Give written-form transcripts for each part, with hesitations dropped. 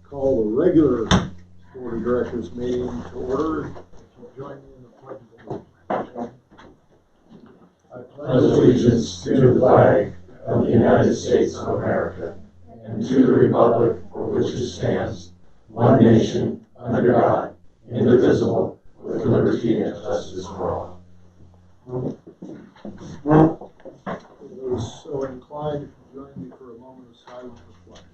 Call the regular Board of Directors meeting to order. If you join me in the pledge of allegiance. I pledge allegiance to the flag of the United States of America and to the republic for which it stands, one nation, under God, indivisible, with liberty and justice for all. Those so inclined, if you join me for a moment of silent reflection.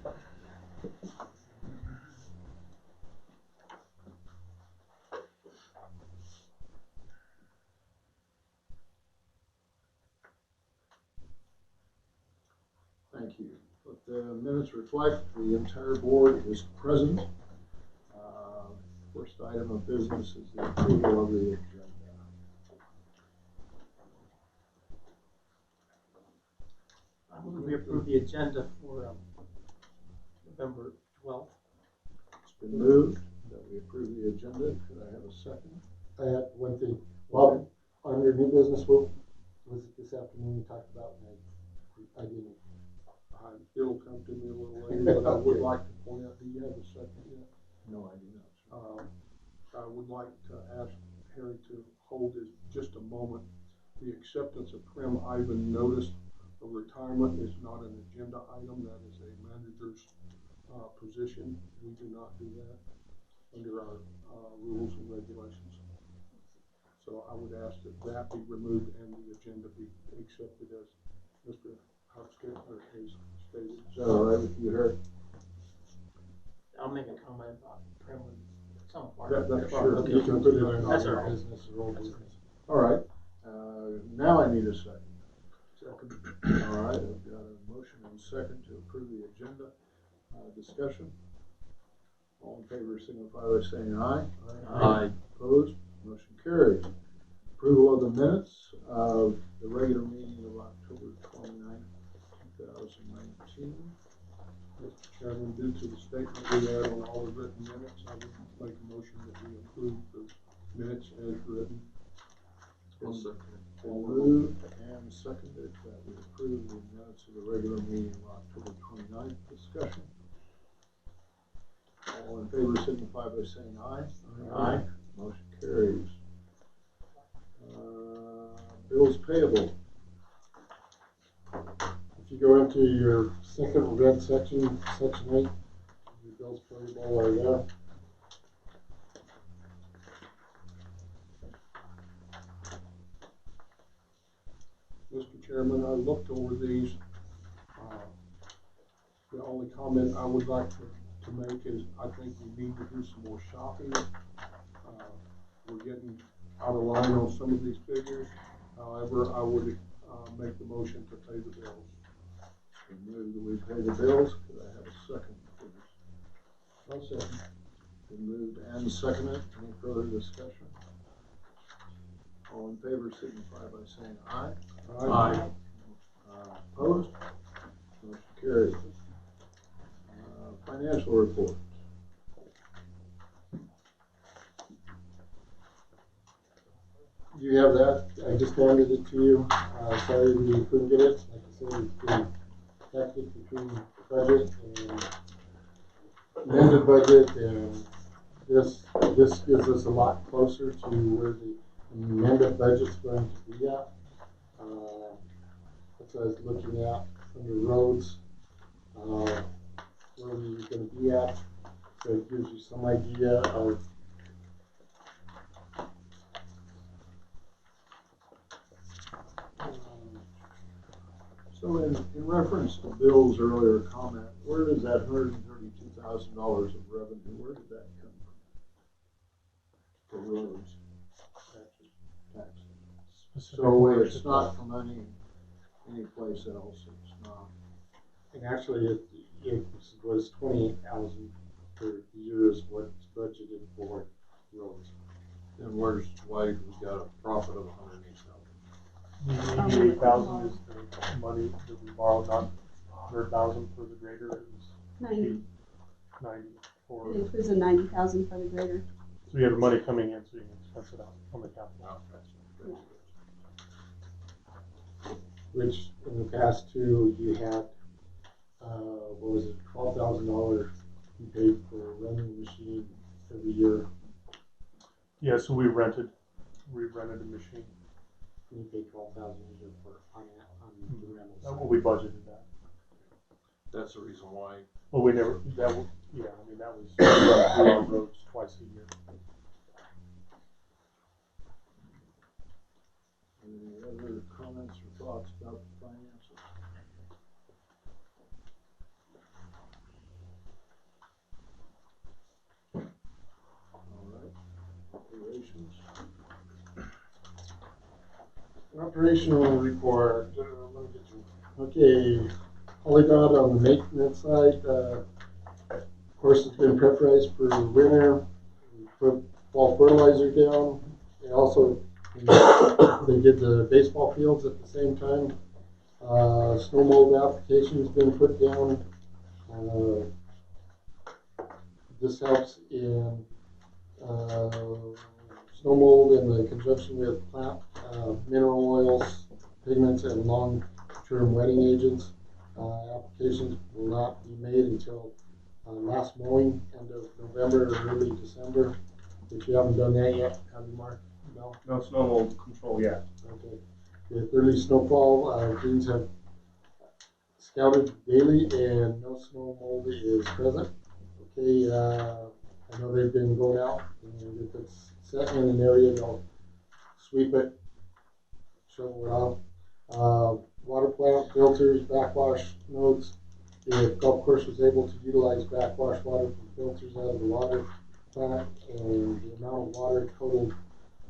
Thank you. Let the minutes reflect the entire board is present. First item of business is the approval of the agenda. I move we approve the agenda for November 12th. It's been moved that we approve the agenda. Could I have a second? I had one thing. Well, under new business, what was it this afternoon we talked about? I didn't. It'll come to me a little later, but I would like to point out, do you have a second yet? No, I do not. I would like to ask Harry to hold just a moment. The acceptance of Clem Ivan notice of retirement is not an agenda item. That is a manager's position. We do not do that under our rules and regulations. So I would ask that that be removed and the agenda be accepted as Mr. Hopkins has stated. Is that all right with you, Harry? I'll make a comment about Kremlin. Some part. That's fine. Sure, you can put it in That's our all right. business or old business. All right. Now I need a second. Second. All right. I've got a motion and a second to approve the agenda. Discussion. All in favor signify by saying aye. Aye. Opposed? Motion carried. Approval of the minutes of the regular meeting of October 29th, 2019. Mr. Chairman, due to the statement we had on all the written minutes, I would make a motion that we approve the minutes as written. Been moved and seconded that we approve the minutes of the regular meeting of October 29th. Discussion. All in favor signify by saying aye. Aye. Motion carries. Bills payable. If you go into your second red section, section 8, your bills payable are there. Mr. Chairman, I looked over these. The only comment I would like to make is I think we need to do some more shopping. We're getting out of line on some of these figures. However, I would make the motion to pay the bills. Move that we pay the bills. Could I have a second, please? No second. Been moved and seconded. Any further discussion? All in favor signify by saying aye. Aye. Opposed? Motion carries. Financial report. You have that. I just handed it to you. Sorry we couldn't get it. Like I said, it's been hectic between budget and amended budget, and this gives us a lot closer to where the amended budget's going to be at. That's what I was looking at under roads, where we were going to be at. So it gives you some idea of So in reference to Bill's earlier comment, where does that $132,000 of revenue, where did that come from? For roads, taxes. So it's not from any place else, it's not. And actually, it was $28,000 per year is what's budgeted for roads. And why we got a profit of $108,000? The 88,000 is the money that we borrowed, not 100,000 for the grader. It was 90. 90 for. It includes a 90,000 for the grader. So you have the money coming in, so you can expense it out on the capital. Which in the past too, you had, what was it, $12,000 you pay for running the machine every year. Yeah, so we rented a machine. You pay $12,000 a year on the rental That's side. what we budgeted that. That's the reason why. Well, we never, that was, yeah, I mean, that was run through our roads twice a year. Any other comments or thoughts about the finances? All right, operations. Operational report. Okay, all I got on the maintenance side, of course, it's been pressurized for winter. We put fall fertilizer down. They also they did the baseball fields at the same time. Snow mold application's been put down. This helps in snow mold in the conjunction with plant mineral oils, pigments, and long-term wetting agents. Applications will not be made until last mowing, end of November or early December. If you haven't done that yet, have you, Mark? No? No snow mold control yet. Okay. With early snowfall, greens have scouted daily and no snow mold is present. Okay, I know they've been going out, and if it's set in an area, they'll sweep it, shovel it off. Water plant filters, backwash nodes. If golf course was able to utilize backwash water from filters out of the water plant, and the amount of water totaled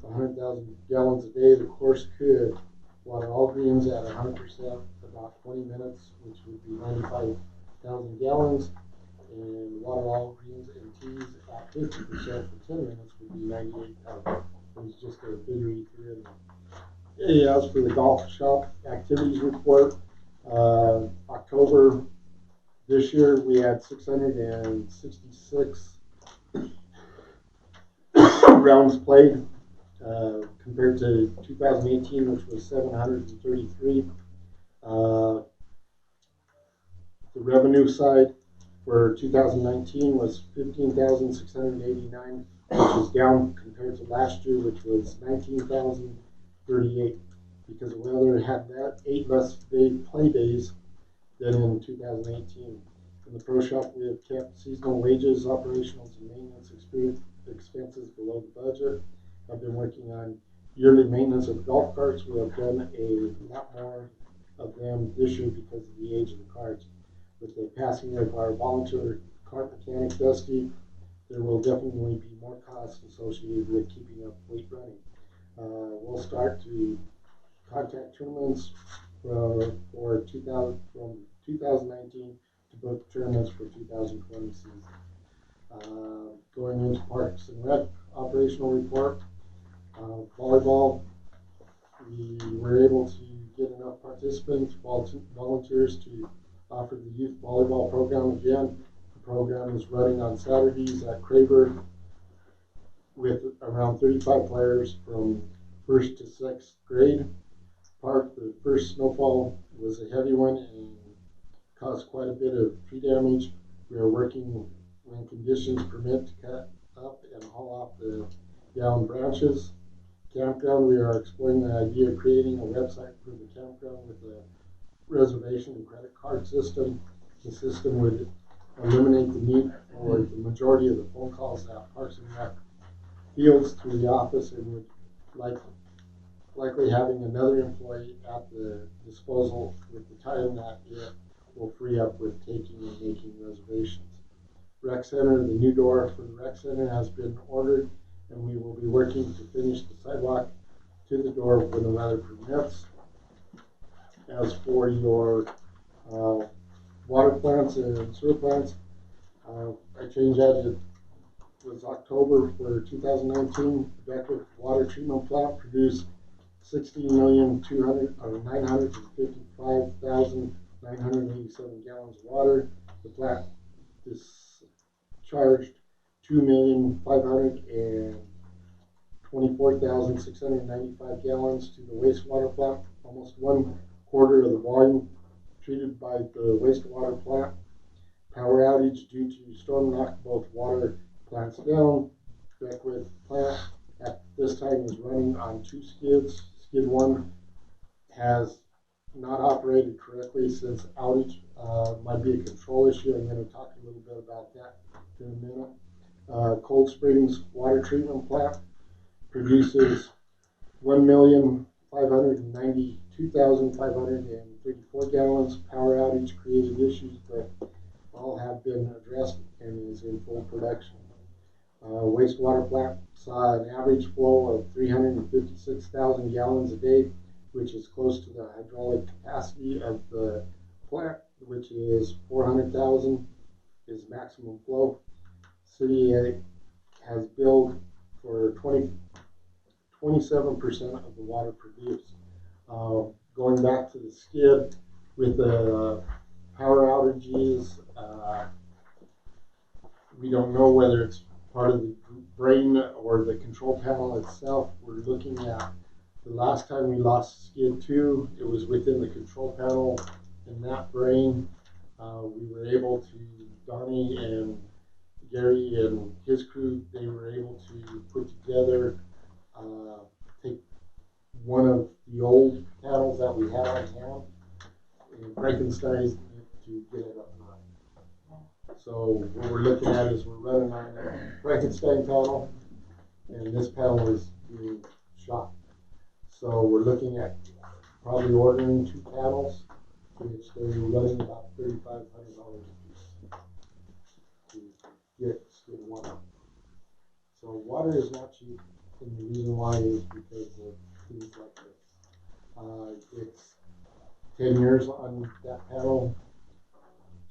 100,000 gallons a day, the course could water all greens at 100%, about 20 minutes, which would be 95,000 gallons. And water all greens and tees at 50% for 10 minutes would be 98,000. It's just a figure you threw in there. Yeah, as for the golf shop activities report, October this year we had 666 rounds played, compared to 2018, which was 733. The revenue side for 2019 was 15,689, which is down compared to last year, which was 19,038. Because the weather had that 8 less play days than in 2018. In the pro shop, we have kept seasonal wages, operationals, and maintenance expenses below the budget. I've been working on yearly maintenance of golf carts. We have done a lot more of them this year because of the age of the carts. With the passing of our volunteer cart mechanic Dusty, there will definitely be more costs associated with keeping up fleet running. We'll start to contact tournaments from 2019 to book tournaments for 2020 season. Going into Parks and Rec operational report, volleyball, we were able to get enough participants, volunteers to offer the youth volleyball program again. The program is running on Saturdays at Craver with around 35 players from 1st to 6th grade. The first snowfall was a heavy one and caused quite a bit of tree damage. We are working when conditions permit to cut up and haul off the downed branches. Campground, we are exploring the idea of creating a website for the campground with a reservation and credit card system. The system would eliminate the need for the majority of the phone calls at Parks and Rec fields through the office, and would likely having another employee at the disposal with the time that it will free up with taking and making reservations. Rec Center, the new door for the Rec Center has been ordered, and we will be working to finish the sidewalk to the door when the weather permits. As for your water plants and sewer plants, I changed that. It was October for 2019. Beckwith Water Treatment Plant produced 16,955,987 gallons of water. The plant discharged 2,524,695 gallons to the wastewater plant, almost 1/4 of the volume treated by the wastewater plant. power outage due to storm knocked both water plants down. Beckwith plant at this time is running on 2 skids. Skid 1 has not operated correctly since outage. Might be a control issue. I'm going to talk a little bit about that in a minute. Cold Springs Water Treatment Plant produces 1,592,534 gallons. Power outage created issues, but all have been addressed and is in full production. Wastewater plant saw an average flow of 356,000 gallons a day, which is close to the hydraulic capacity of the plant, which is 400,000 is maximum flow. City has billed for 27% of the water produced. Going back to the skid, with the power outages, we don't know whether it's part of the brain or the control panel itself. We're looking at the last time we lost skid 2, it was within the control panel in that brain. We were able to, Donnie and Gary and his crew, they were able to put together, take one of the old panels that we had on hand and Frankenstein's it to get it up and running. So what we're looking at is we're running on a Frankenstein panel, and this panel is being shot. So we're looking at probably ordering 2 panels, which they're running about $3,500 a piece to get skid 1 up. So water is not cheap, and the reason why is because of things like this. It's 10 years on that panel.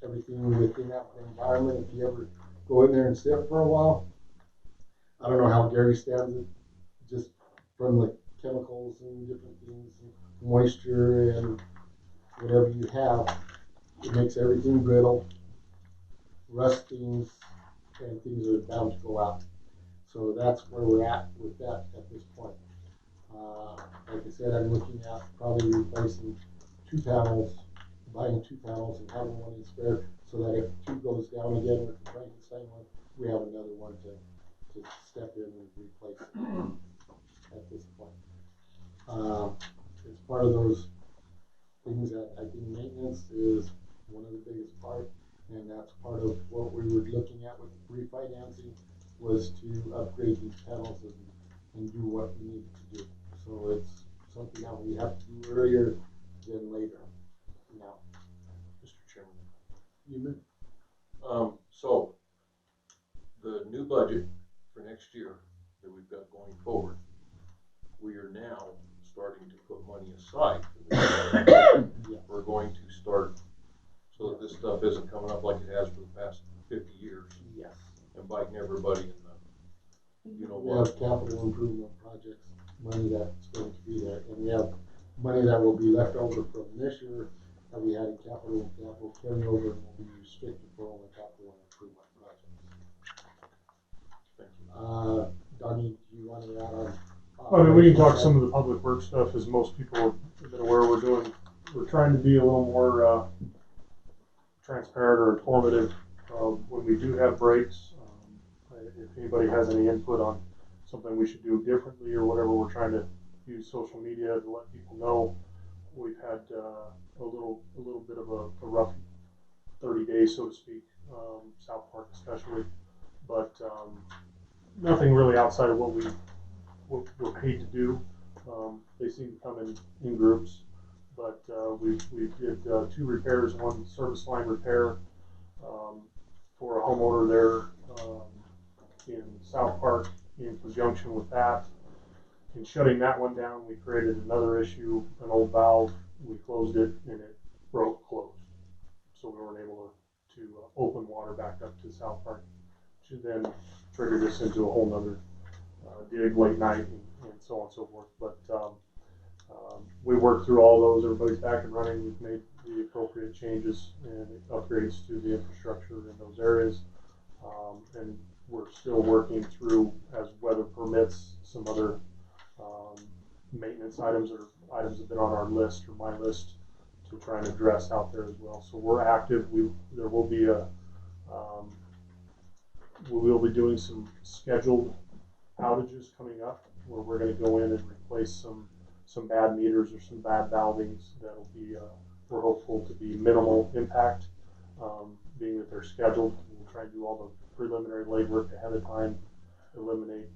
Everything within that environment, if you ever go in there and sit for a while, I don't know how Gary stands it, just from the chemicals and different things, and moisture and whatever you have, it makes everything brittle, rust things, and things are bound to go out. So that's where we're at with that at this point. Like I said, I'm looking at probably replacing 2 panels, buying 2 panels and having one in spare, so that if 2 goes down again with the Frankenstein one, we have another one to step in and replace it at this point. It's part of those things that I think maintenance is one of the biggest part, and that's part of what we were looking at with refinancing, was to upgrade these panels and do what we needed to do. So it's something that we have to do earlier than later. Now, Mr. Chairman. You may. So the new budget for next year that we've got going forward, we are now starting to put money aside for this. yes. We're going to start so that this stuff isn't coming up like it has for the past 50 years Yes. and biting everybody in the, you know We what? have capital improvement projects, money that's going to be there, and we have money that will be left over from this year that we had in capital that will carry over and will be restricted for only capital improvement projects. Thank you. Donnie, do you want to add on? I mean, we can talk some of the public work stuff, as most people have been aware we're trying to be a little more transparent or informative when we do have breaks. If anybody has any input on something we should do differently or whatever, we're trying to use social media to let people know. We've had a little bit of a rough 30 days, so to speak, South Park especially, but nothing really outside of what we're paid to do. They seem to come in groups, but we did 2 repairs, 1 service line repair for a homeowner there in South Park. In conjunction with that, in shutting that one down, we created another issue, an old valve. We closed it and it broke closed, so we weren't able to open water back up to South Park, which then triggered us into a whole nother dig late night and so on and so forth. But we worked through all those. Everybody's back and running. We've made the appropriate changes and upgrades to the infrastructure in those areas, and we're still working through, as weather permits, some other maintenance items or items that have been on our list or my list to try and address out there as well. So we're active. There will be a We will be doing some scheduled outages coming up where we're going to go in and replace some bad meters or some bad valvings. That'll be, we're hopeful to be minimal impact, being that they're scheduled. We'll try and do all the preliminary legwork ahead of time, eliminate,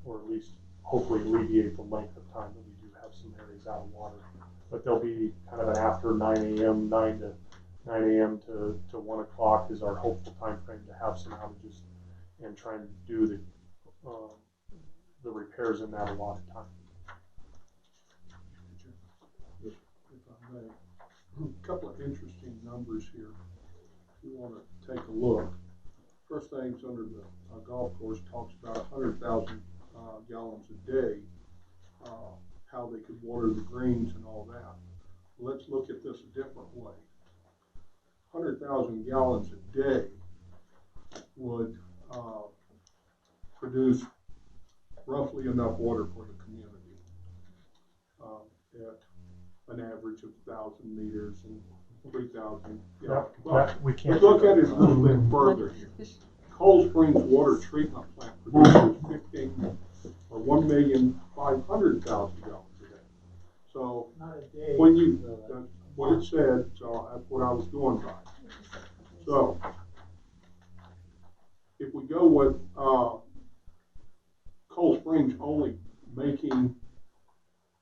or at least hopefully alleviate the length of time that we do have some areas out of water. But there'll be kind of an after 9 a.m., 9 a.m. to 1 o'clock is our hopeful time frame to have some outages and try and do the repairs in that allotted time. If I may, a couple of interesting numbers here. If you want to take a look, first things under the golf course talks about 100,000 gallons a day, how they could water the greens and all that. Let's look at this a different way. 100,000 gallons a day would produce roughly enough water for the community at an average of 1,000 meters and 3,000. Yeah, but we can't look at it a little bit further here. Cold Springs Water Treatment Plant produces 1,500,000 gallons a day. So Not a day. when you, that's what it said, so that's what I was going by. So if we go with Cold Springs only making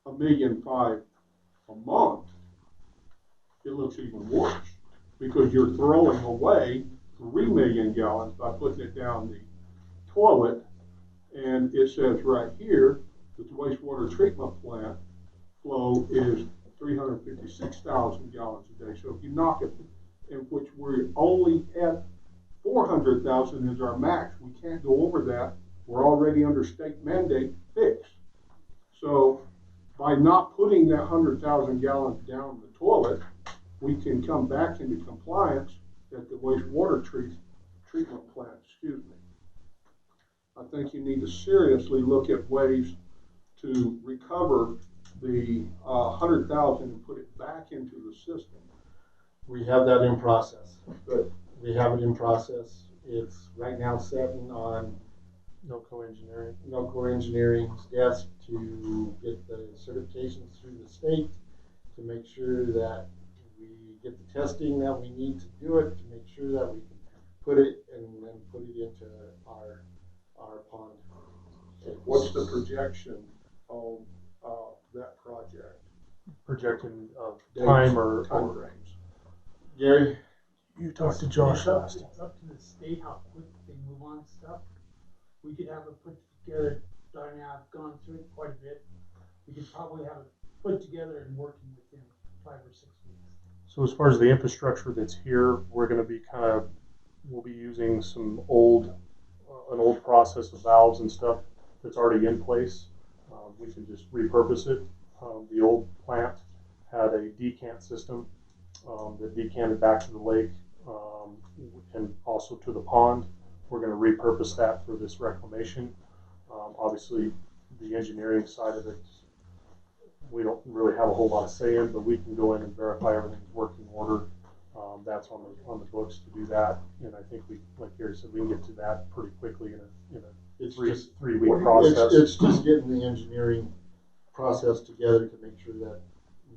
1.5 million a month, it looks even worse because you're throwing away 3 million gallons by putting it down the toilet. And it says right here that the wastewater treatment plant flow is 356,000 gallons a day. So if you knock it, in which we're only at 400,000 is our max, we can't go over that. We're already under state mandate fix. So by not putting that 100,000 gallons down the toilet, we can come back into compliance at the wastewater treatment plant, excuse me. I think you need to seriously look at ways to recover the 100,000 and put it back into the system. We have that in process. Good. We have it in process. It's right now sitting on NOCO Engineering's desk to get the certifications through the state to make sure that we get the testing that we need to do it, to make sure that we can put it and then put it into our pond. What's the projection on that project? Projection of time or frames? Gary? You talked to Josh last. It's up to the state how quick they move on stuff. We could have it put together. Darn, I've gone through it quite a bit. We could probably have it put together and working within 5 or 6 weeks. So as far as the infrastructure that's here, we're going to be we'll be using some an old process of valves and stuff that's already in place. We can just repurpose it. The old plant had a decant system that decanted back to the lake and also to the pond. We're going to repurpose that for this reclamation. Obviously, the engineering side of it, we don't really have a whole lot of say in, but we can go in and verify everything's working order. That's on the books to do that, and I think we, like Gary said, we can get to that pretty quickly in a three-week process. It's just getting the engineering process together to make sure that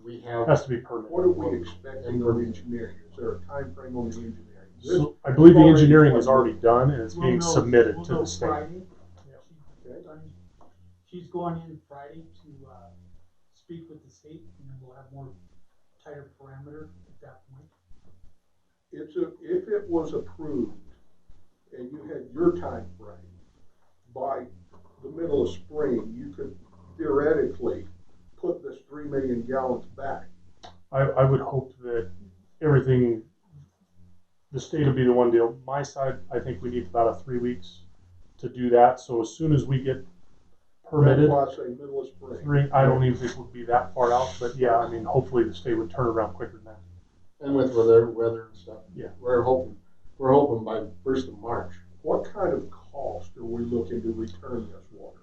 we have. It has to be permanent. What are we expecting on engineering? Is there a time frame on the engineering? So I believe the engineering is already done and it's being submitted to the state. Friday. Okay. She's going in Friday to speak with the state, and then we'll have more tighter parameter at that point. If it was approved and you had your time frame, by the middle of spring, you could theoretically put this 3 million gallons back. I would hope that everything, the state will be the one deal. My side, I think we need about 3 weeks to do that. So as soon as we get permitted, That's why I say middle of spring. I don't even think we'll be that far out. But yeah, I mean, hopefully the state would turn around quicker than that. And with weather and stuff. Yeah. We're hoping by 1st of March. What kind of cost are we looking to return this water?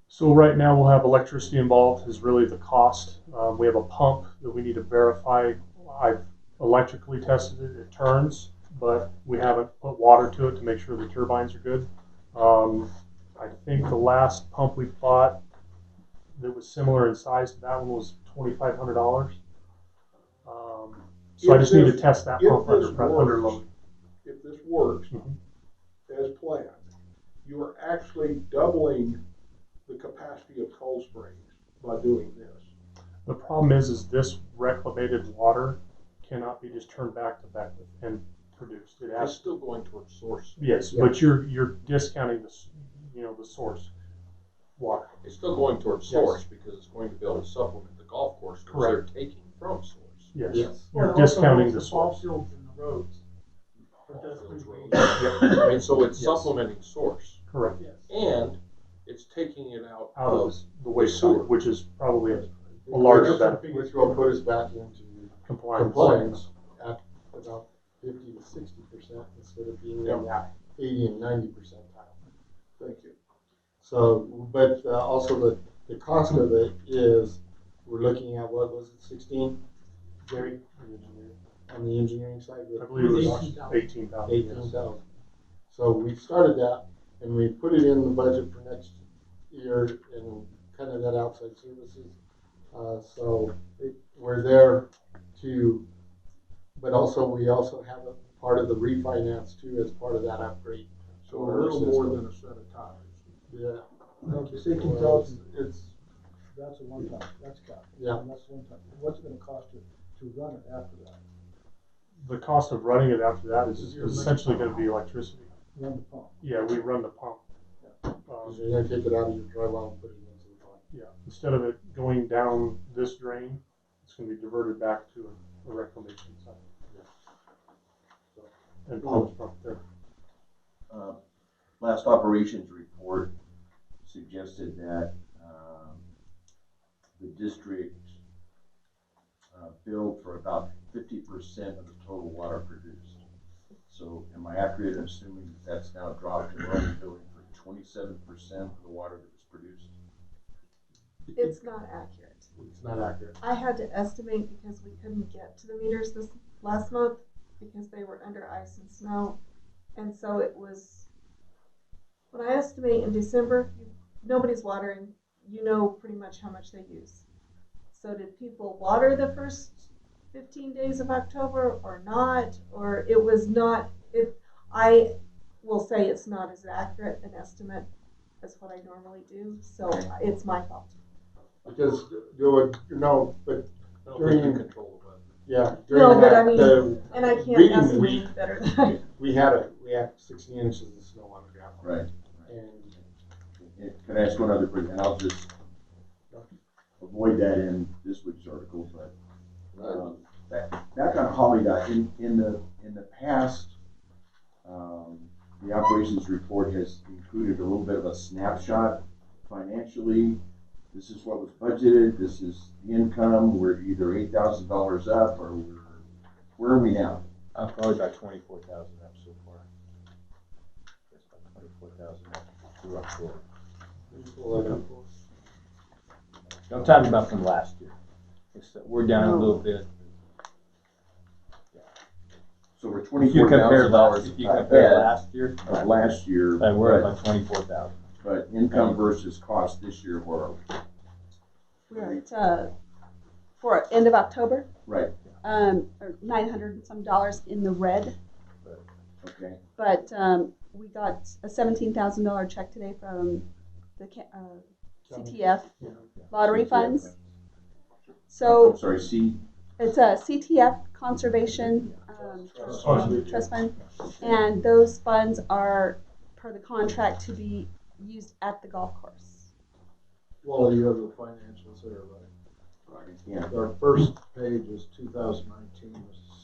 So right now we'll have electricity involved is really the cost. We have a pump that we need to verify. I've electrically tested it. It turns. but we haven't put water to it to make sure the turbines are good. I think the last pump we bought that was similar in size to that one was $2,500. So I just need to test that pump under load. If this works as planned, you are actually doubling the capacity of Cold Springs by doing this. The problem is this reclamated water cannot be just turned back to Beckwith and produced. It It's has still going towards source. yes, but you're discounting the source water. It's still going towards source because it's going to be able to supplement the golf course because they're Correct. taking from source. Yes, Yes. you're Well, it also discounting helps the ball source. fields and the roads. But that's Fields, pretty roads. big. I mean, so it's Yes. supplementing source Correct. Yes. and it's taking it out Out of of the waste sewer. side, which is probably a larger benefit. Which will put us back into Compliance. compliance at about 50 to 60% instead of being in that 80 and 90 percentile. Thank you. So, but also the cost of it is, we're looking at, what was it, 16, Gary, on the engineering side? I believe it was 18,000. 18,000. 18,000. So we started that, and we put it in the budget for next year, and kind of that outside services. So we're there to, but also we also have a part of the refinance too as part of that upgrade. So a little more than a set of tires. Yeah. No, the 18,000, It's, that's a one time, that's capital. Yeah. And that's one time. What's it gonna cost to run it after that? The cost of running it after that is essentially going to be electricity. Run the pump. Yeah, we run the pump. because you're gonna take it out of your dry well and put it into the pond. Yeah, instead of it going down this drain, it's going to be diverted back to a reclamation site. So, and pumped from there. Last operations report suggested that the district billed for about 50% of the total water produced. So am I accurate in assuming that that's now dropped and we're only billing for 27% of the water that was produced? It's not accurate. It's not accurate. I had to estimate because we couldn't get to the meters this last month because they were under ice and snow. And so it was, when I estimate in December, nobody's watering, you know pretty much how much they use. So did people water the first 15 days of October or not? Or it was not, I will say it's not as accurate an estimate as what I normally do. So it's my fault. Because you would, no, but I don't think you control the weather. yeah. No, during but I that, mean, the and I can't reading estimate week, better than I. we had 16 inches of snow on the ground. Right. And Can I ask one other question? And I'll just avoid that in this week's article, but back on Holly Dot, in the past, the operations report has included a little bit of a snapshot financially. This is what was budgeted, this is the income, we're either $8,000 up or where are we now? Probably about 24,000 up so far. That's about 24,000 up. We're up for it. I'm talking about from last year. We're down a little bit. So we're If you compare last year, last year, and we're at about 24,000. but income versus cost this year, where are we? We're at, for end of October, Right, or $900 and some in the red. okay. But we got a $17,000 check today from the CTF lottery funds. I'm So sorry, C, it's a CTF conservation trust fund, and those funds are per the contract to be used at the golf course. Well, you have the financials there, right? yeah. Our first page is 2019, the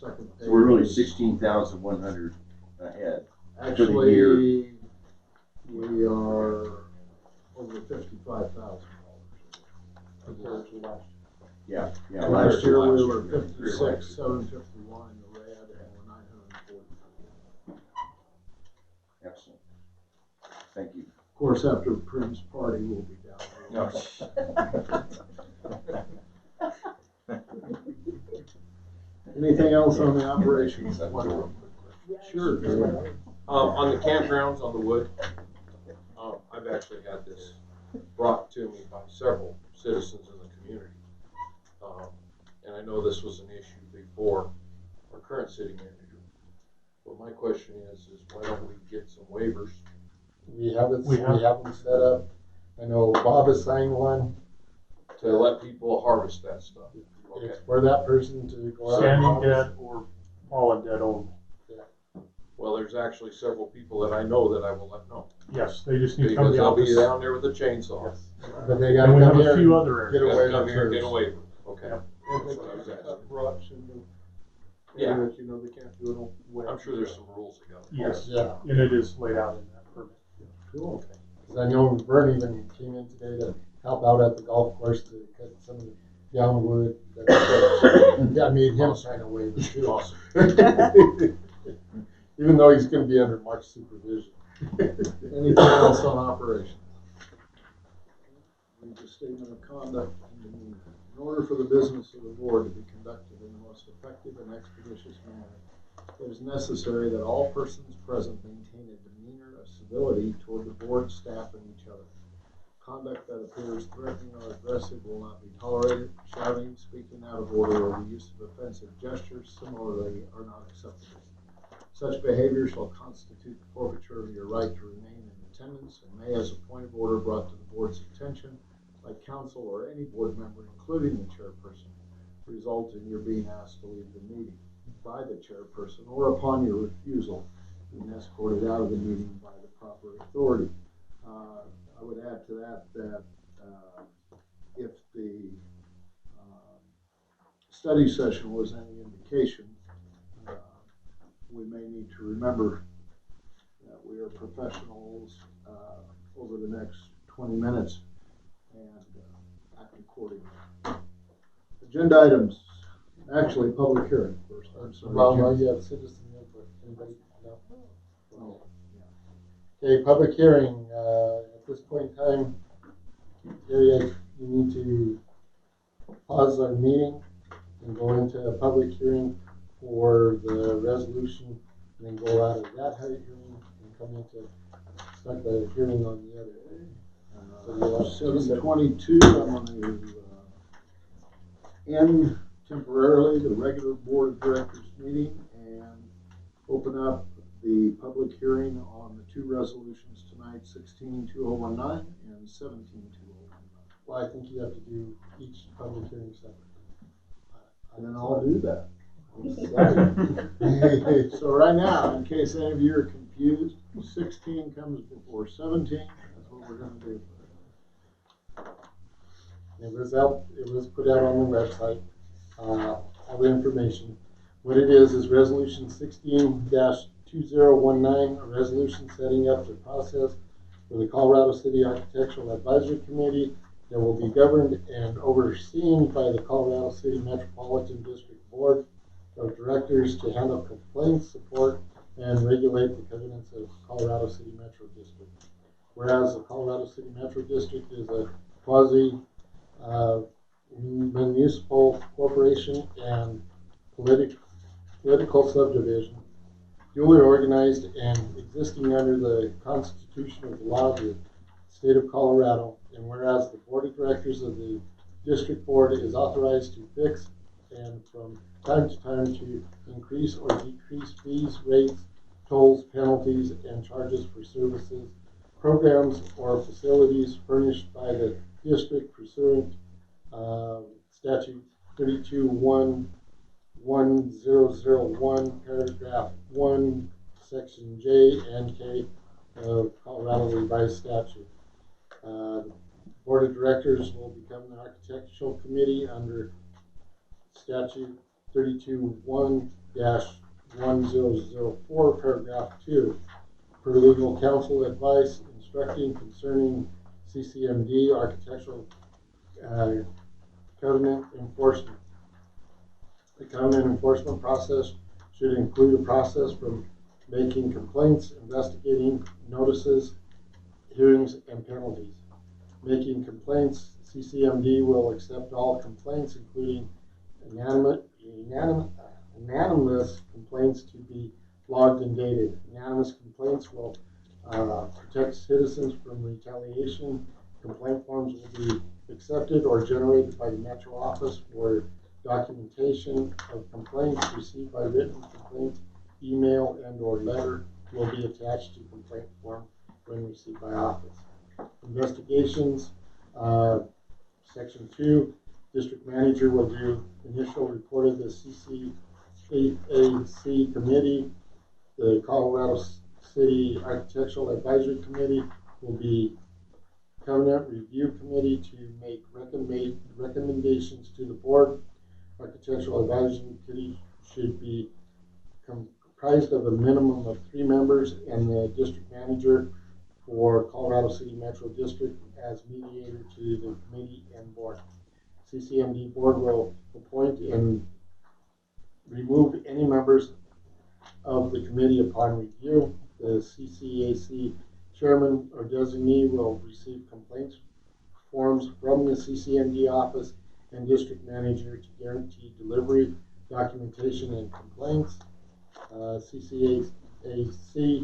second page. So we're really is- 16,100 ahead. Actually, we are over $55,000. Compared to last Yeah, yeah. Last year we last were year. 56,751 in the red, and we're 940. Excellent. Thank you. Of course, after the Prince party, we'll be down. No. Anything else on the operations? Sure. On the campgrounds on the wood, I've actually had this brought to me by several citizens in the community. And I know this was an issue before our current city manager. But my question is why don't we get some waivers? We have them set up. I know Bob has signed one. To let people harvest that stuff. Okay. It's for that person to go out. Standing dead or fallen dead only. Well, there's actually several people that I know that I will let know. Yes, they just need to come to Because the they'll be office. down there with a chainsaw. Yes. But they gotta And we have come a here few and other get areas. away Come with here and get first. a waiver. Okay. Yep. If they That's what I was got asking. brush and Yeah. that, you know, they can't do it on wet. I'm sure there's some rules that go. Yes, Yeah. and it is laid out in that permit. Cool. Okay. Cause I know Vern even came in today to help out at the golf course to cut some of the down wood. That made him sign a waiver too. Awesome. Even though he's gonna be under much supervision. Anything else on operations? Read the statement of conduct and demeanor. In order for the business of the board to be conducted in the most effective and expeditious manner, it is necessary that all persons present maintain a demeanor of civility toward the board, staff, and each other. Conduct that appears threatening or aggressive will not be tolerated. Shouting, speaking out of order, or the use of offensive gestures similarly are not acceptable. Such behavior shall constitute the forfeiture of your right to remain in attendance and may, as a point of order brought to the board's attention by council or any board member, including the chairperson, result in your being asked to leave the meeting by the chairperson or upon your refusal, being escorted out of the meeting by the proper authority. I would add to that if the study session was any indication, we may need to remember that we are professionals over the next 20 minutes and act accordingly. Agenda items, actually public hearing first. I'm sorry. Well, now you have citizen input. Anybody? No? Oh, yeah. Okay, public hearing, at this point in time, Gary, you need to pause our meeting and go into a public hearing for the resolution, and then go out of that hearing and come into, start the hearing on the other. So 7:22, I'm going to end temporarily the regular board of directors meeting and open up the public hearing on the two resolutions tonight, 16-2019 and 17-2019. Well, I think you have to do each public hearing separately. And then I'll do that. So right now, in case any of you are confused, 16 comes before 17. That's what we're going to do. It was put out on the website, all the information. What it is resolution 16-2019, a resolution setting up the process for the Colorado City Architectural Advisory Committee that will be governed and overseen by the Colorado City Metropolitan District Board of Directors to handle complaints, support, and regulate the covenants of Colorado City Metro District. Whereas the Colorado City Metro District is a quasi municipal corporation and political subdivision, duly organized and existing under the constitutional law of the state of Colorado, and whereas the board of directors of the district board is authorized to fix and from time to time to increase or decrease fees, rates, tolls, penalties, and charges for services, programs, or facilities furnished by the district pursuant statute 32-1-1001, paragraph 1, section J and K of Colorado revised statute. The board of directors will become the architectural committee under statute 32-1-1004, paragraph 2, per legal counsel advice instructing concerning CCMD architectural covenant enforcement. The covenant enforcement process should include a process from making complaints, investigating notices, hearings, and penalties. Making complaints, CCMD will accept all complaints, including unanimous complaints, to be logged and dated. Anonymous complaints will protect citizens from retaliation. Complaint forms will be accepted or generated by the Metro office for documentation of complaints received by written complaints, email and or letter will be attached to complaint form when received by office. Investigations, section 2, district manager will do initial report of the CCAC committee. The Colorado City Architectural Advisory Committee will be covenant review committee to make recommendations to the board. Architectural Advisory Committee should be comprised of a minimum of 3 members and the district manager for Colorado City Metro District as mediator to the committee and board. CCMD board will appoint and remove any members of the committee upon review. The CCAC chairman or designee will receive complaints forms from the CCMD office and district manager to guarantee delivery, documentation, and complaints. CCAC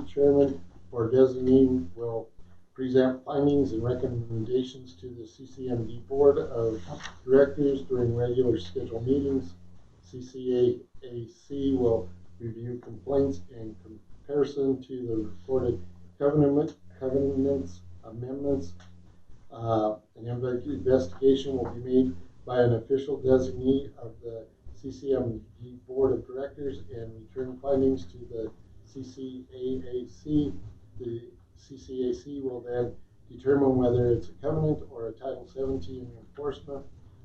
chairman or designee will present findings and recommendations to the CCMD board of directors during regular scheduled meetings. CCAC will review complaints in comparison to the reported covenants, amendments. An investigation will be made by an official designee of the CCMD Board of Directors and return findings to the CCAC. The CCAC will then determine whether it's a covenant or a Title 17 enforcement.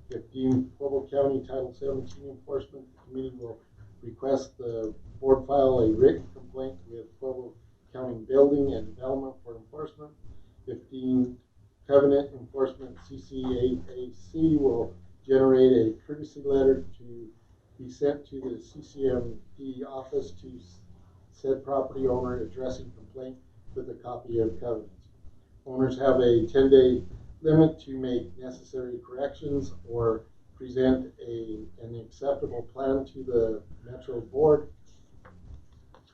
If deemed Pueblo County Title 17 enforcement, the committee will request the board file a written complaint with Pueblo County Building and Development for enforcement. If deemed covenant enforcement, CCAC will generate a courtesy letter to be sent to the CCMD office to said property owner addressing complaint with a copy of covenants. Owners have a 10-day limit to make necessary corrections or present an acceptable plan to the Metro board.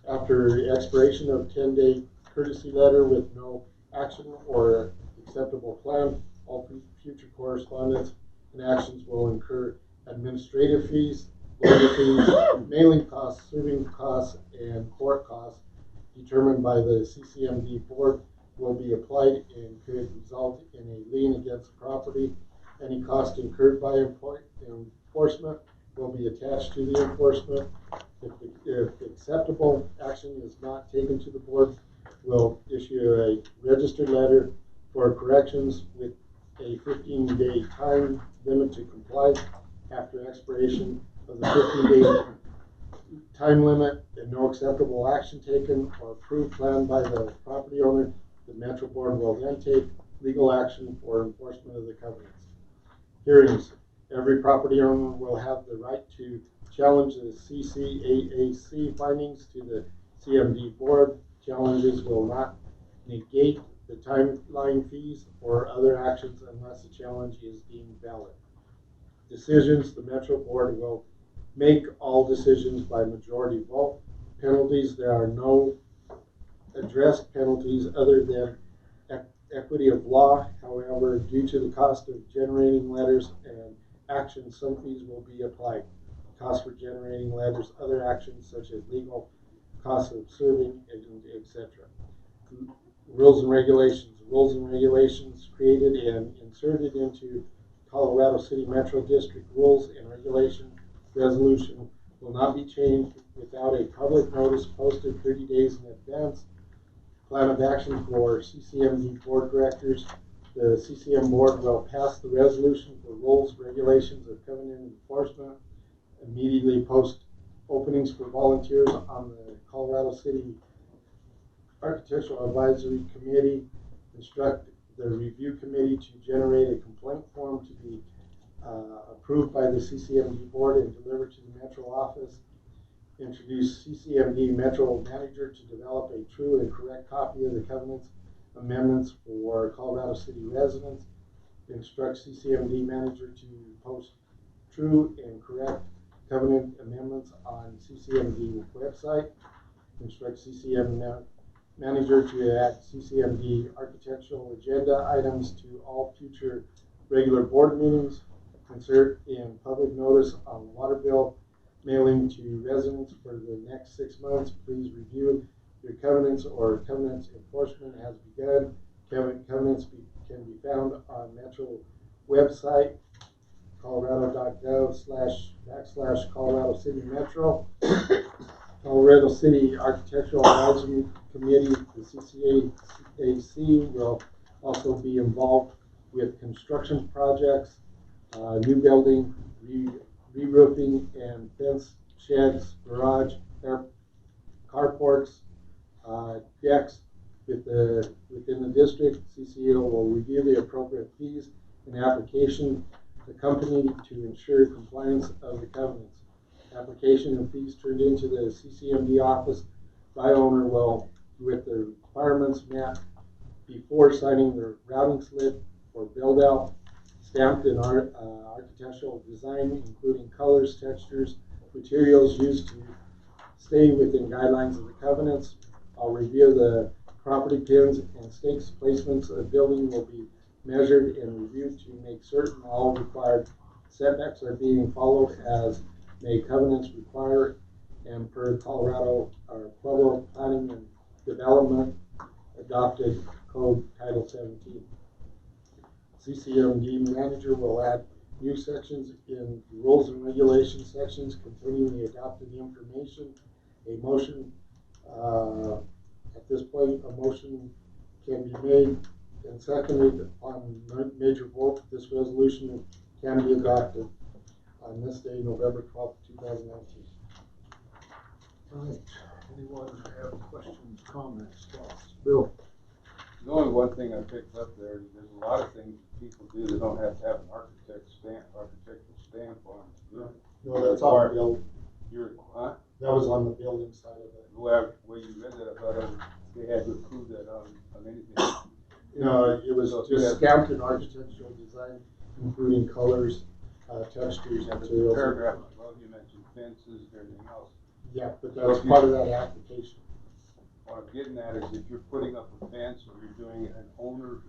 After expiration of 10-day courtesy letter with no action or acceptable plan, all future correspondence and actions will incur administrative fees, lawyer fees, mailing costs, serving costs, and court costs determined by the CCMD board will be applied and could result in a lien against property. Any cost incurred by enforcement will be attached to the enforcement. If acceptable action is not taken to the board, will issue a registered letter for corrections with a 15-day time limit to comply. After expiration of the 15-day time limit and no acceptable action taken or approved plan by the property owner, the Metro board will then take legal action for enforcement of the covenants. Hearings. Every property owner will have the right to challenge the CCAC findings to the CMD board. Challenges will not negate the timeline fees or other actions unless the challenge is deemed valid. Decisions. The Metro board will make all decisions by majority vote. Penalties. There are no addressed penalties other than equity of law. However, due to the cost of generating letters and actions, some fees will be applied. Costs for generating letters, other actions such as legal costs of serving, etc. Rules and regulations. Rules and regulations created and inserted into Colorado City Metro District Rules and Regulation Resolution will not be changed without a public notice posted 30 days in advance. Plan of action for CCMD board directors. The CCM board will pass the resolution for rules, regulations of covenant enforcement, immediately post openings for volunteers on the Colorado City Architectural Advisory Committee, instruct the review committee to generate a complaint form to be approved by the CCMD board and delivered to the Metro office, introduce CCMD Metro manager to develop a true and correct copy of the covenants amendments for Colorado City residents, instruct CCMD manager to post true and correct covenant amendments on CCMD website, instruct manager to add CCMD architectural agenda items to all future regular board meetings. Insert in public notice on water bill mailing to residents for the next 6 months. Please review your covenants or covenants enforcement has begun. Covenants can be found on Metro website, colorado.gov/Colorado City Metro. Colorado City Architectural Advisory Committee, the CCAC, will also be involved with construction projects, new building, re-roofing, and fence sheds, garage, carports, decks within the district. CCO will review the appropriate fees and application accompanied to ensure compliance of the covenants. Application and fees turned into the CCMD office by owner will, with the requirements met before signing the routing slip for build out, stamped in architectural design, including colors, textures, materials used to stay within guidelines of the covenants. I'll review the property pins and stakes placements of the building will be measured and reviewed to make certain all required setbacks are being followed as may covenants require and per Colorado or Pueblo Planning and Development adopted code title 17. CCMD manager will add new sections in the rules and regulations sections containing the adopted information. A motion at this point, a motion can be made and seconded on major vote. This resolution can be adopted on this day, November 12th, 2019. All right. Anyone have questions, comments, thoughts? Bill? The only one thing I picked up there is there's a lot of things people do that don't have to have an architectural stamp on it. No, that's on the building. Huh? That was on the building side of it. Where you read that, I thought they had to approve that on anything. No, it was just stamped in architectural design, including colors, textures, materials. Paragraph, well, you mentioned fences and everything else. Yeah, but that's part of that application. What I'm getting at is if you're putting up a fence or you're doing an owner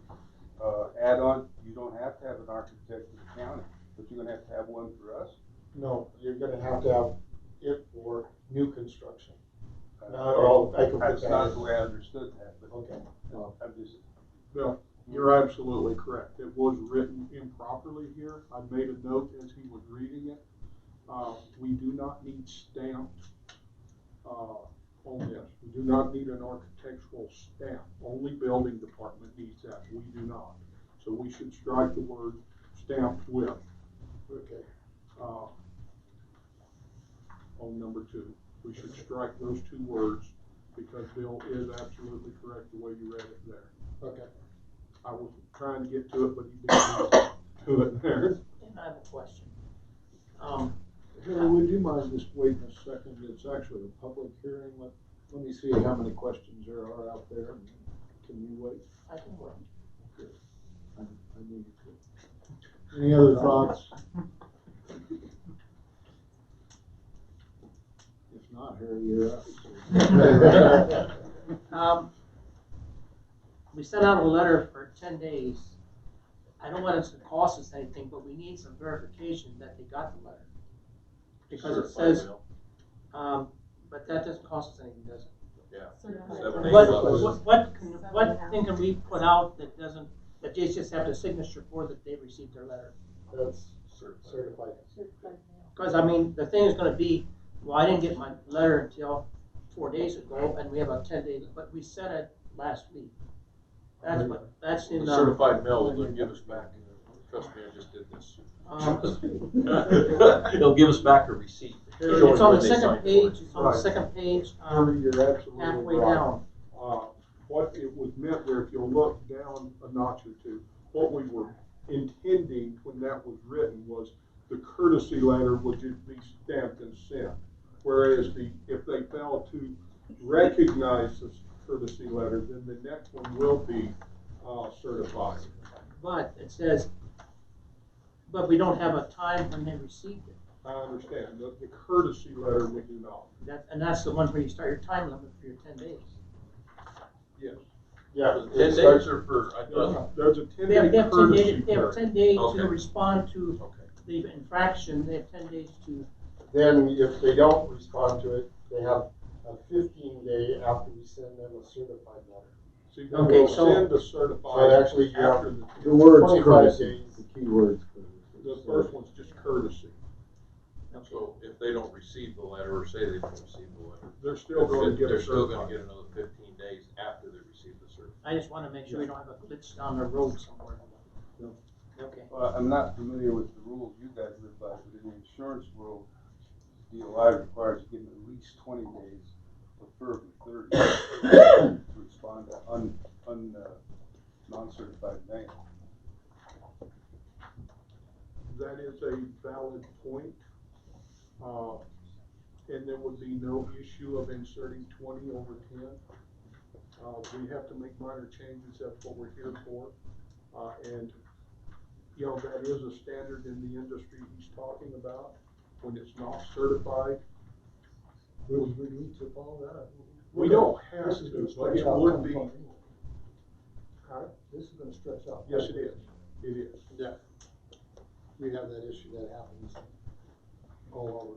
add-on, you don't have to have an architect in the county, but you're gonna have to have one for us. No, you're gonna have to have it for new construction. I can put That's that not in. the way I understood that, but Okay. I'm just. Bill, you're absolutely correct. It was written improperly here. I made a note as he was reading it. We do not need stamped on this. We do not need an architectural stamp. Only building department needs that. We do not. So we should strike the word stamped with. Okay. On number 2. We should strike those 2 words because Bill is absolutely correct the way you read it there. Okay. I was trying to get to it, but he didn't do it there. And I have a question. Harry, would you mind just waiting a second? It's actually a public hearing. Let me see how many questions there are out there. Can you wait? I can wait. Good. I need to. Any other thoughts? If not, Harry, you're up. We sent out a letter for 10 days. I don't want it to cost us anything, but we need some verification that they got the letter. Because it says, but that doesn't cost us anything, does it? Yeah. What thing can we put out that doesn't, that they just have the signature for that they received their letter? That's certified. Because I mean, the thing is gonna be, well, I didn't get my letter until 4 days ago, and we have about 10 days, but we sent it last week. That's in, The certified mail will give us back. Trust me, I just did this. They'll give us back a receipt. it's on the second page, it's on the second page, Harry, you're absolutely halfway right. down. What it was meant there, if you'll look down a notch or two, what we were intending when that was written was the courtesy letter would just be stamped and sent. Whereas if they fail to recognize this courtesy letter, then the next one will be certified. But it says, but we don't have a time when they received it. I understand, the courtesy letter we do not, That's the one where you start your time limit for your 10 days. yes. Yeah. 10 days or for, I thought, There's a 10 They have day 10 courtesy days, they have period. 10 days Okay. to respond to okay. the infraction, they have 10 days to, Then if they don't respond to it, they have a 15-day after we send them a certified letter. See, they Okay, will so- send the So certified actually, after the word's 25 courtesy. days. The key word's the first one's just courtesy. So if they don't receive the letter or say they don't receive the letter, They're still going to get they're a still gonna certified. get another 15 days after they receive the certificate. I just wanna make sure we don't have a glitch down the road somewhere. No. Okay. Well, I'm not familiar with the rules you guys live by, but in the insurance world, DOI requires you give them at least 20 days, preferably 30, to respond to non-certified mail. That is a valid point. And there would be no issue of inserting 20 over 10. We have to make minor changes, that's what we're here for. And, you know, that is a standard in the industry he's talking about, when it's not certified. We need to follow that. We don't have This is to, gonna but stretch it out would some be. funding. Huh? This is gonna stretch out. Yes, it is, it is. Yeah. We have that issue that happens all over.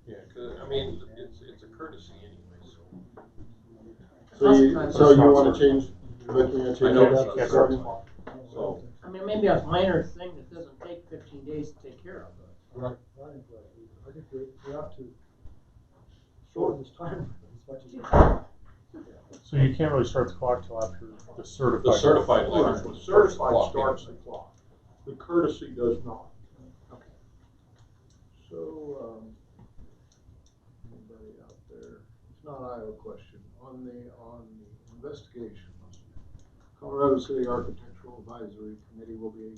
Yeah, cause I mean, it's a courtesy anyway, so. So you wanna change, like, we gotta change I know that it's to not 40? So, I mean, maybe a minor thing that doesn't take 15 days to take care of. Right. I think we have to shorten this time as much as we can. So you can't really start the clock till after the certified. the certified letter. The certified starts the clock, the courtesy does not. So, anybody out there, if not, I have a question. On the investigations, Colorado City Architectural Advisory Committee will be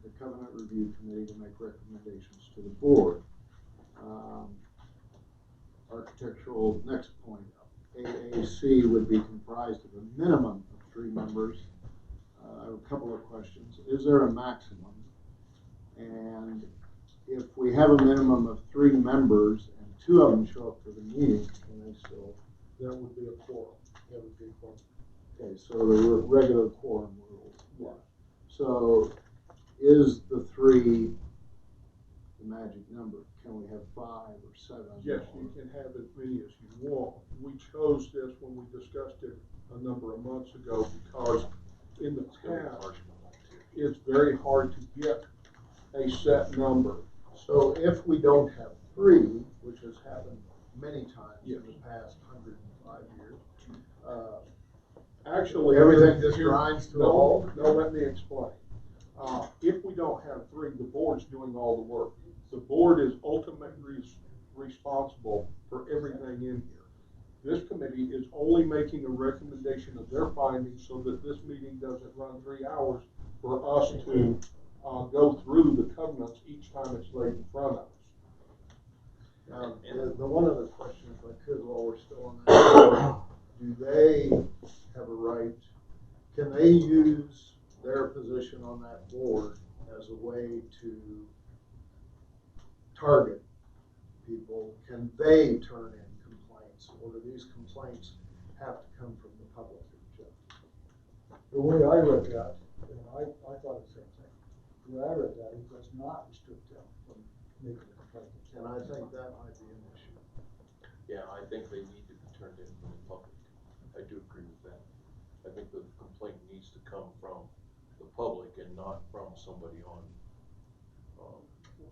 the covenant review committee to make recommendations to the board. Architectural, next point, AAC would be comprised of a minimum of 3 members. I have a couple of questions. Is there a maximum? And if we have a minimum of 3 members and 2 of them show up for the meeting, can they still? That would be a quorum. That would be a quorum. Okay, so the regular quorum rules. Yeah. So is the 3 the magic number? Can we have 5 or 7? Yes, you can have as many as you want. We chose this when we discussed it a number of months ago because in the past, it's very hard to get a set number. So if we don't have 3, which has happened many times in the past 105 years, Actually, everything just grinds to a no, halt? no, let me explain. If we don't have 3, the board's doing all the work. The board is ultimately responsible for everything in here. This committee is only making a recommendation of their findings so that this meeting doesn't run 3 hours for us to go through the covenants each time it's laid in front of us. The one other question, if I could, while we're still on that, do they have a right, can they use their position on that board as a way to target people? Can they turn in complaints, or do these complaints have to come from the public? The way I read that, and I thought the same thing. The way I read that, it does not restrict them from making a complaint. And I think that might be an issue. Yeah, I think they need to be turned in from the public. I do agree with that. I think the complaint needs to come from the public and not from somebody on.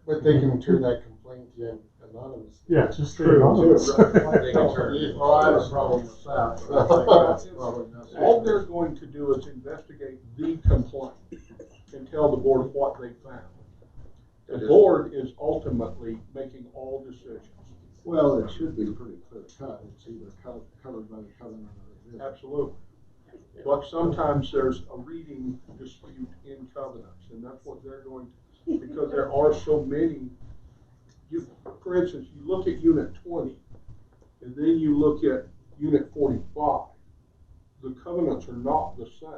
But they can turn that complaint in anonymously. Yeah, just stay True, anonymous. too. They can turn it in. Well, I have a problem with that, but I think that's probably necessary. All they're going to do is investigate the complaint and tell the board what they found. The board is ultimately making all decisions. Well, it should be pretty clear cut. It's either covered by the covenant or it isn't. Absolutely. But sometimes there's a reading dispute in covenants, and that's what they're going to, because there are so many. For instance, you look at unit 20, and then you look at unit 45. The covenants are not the same,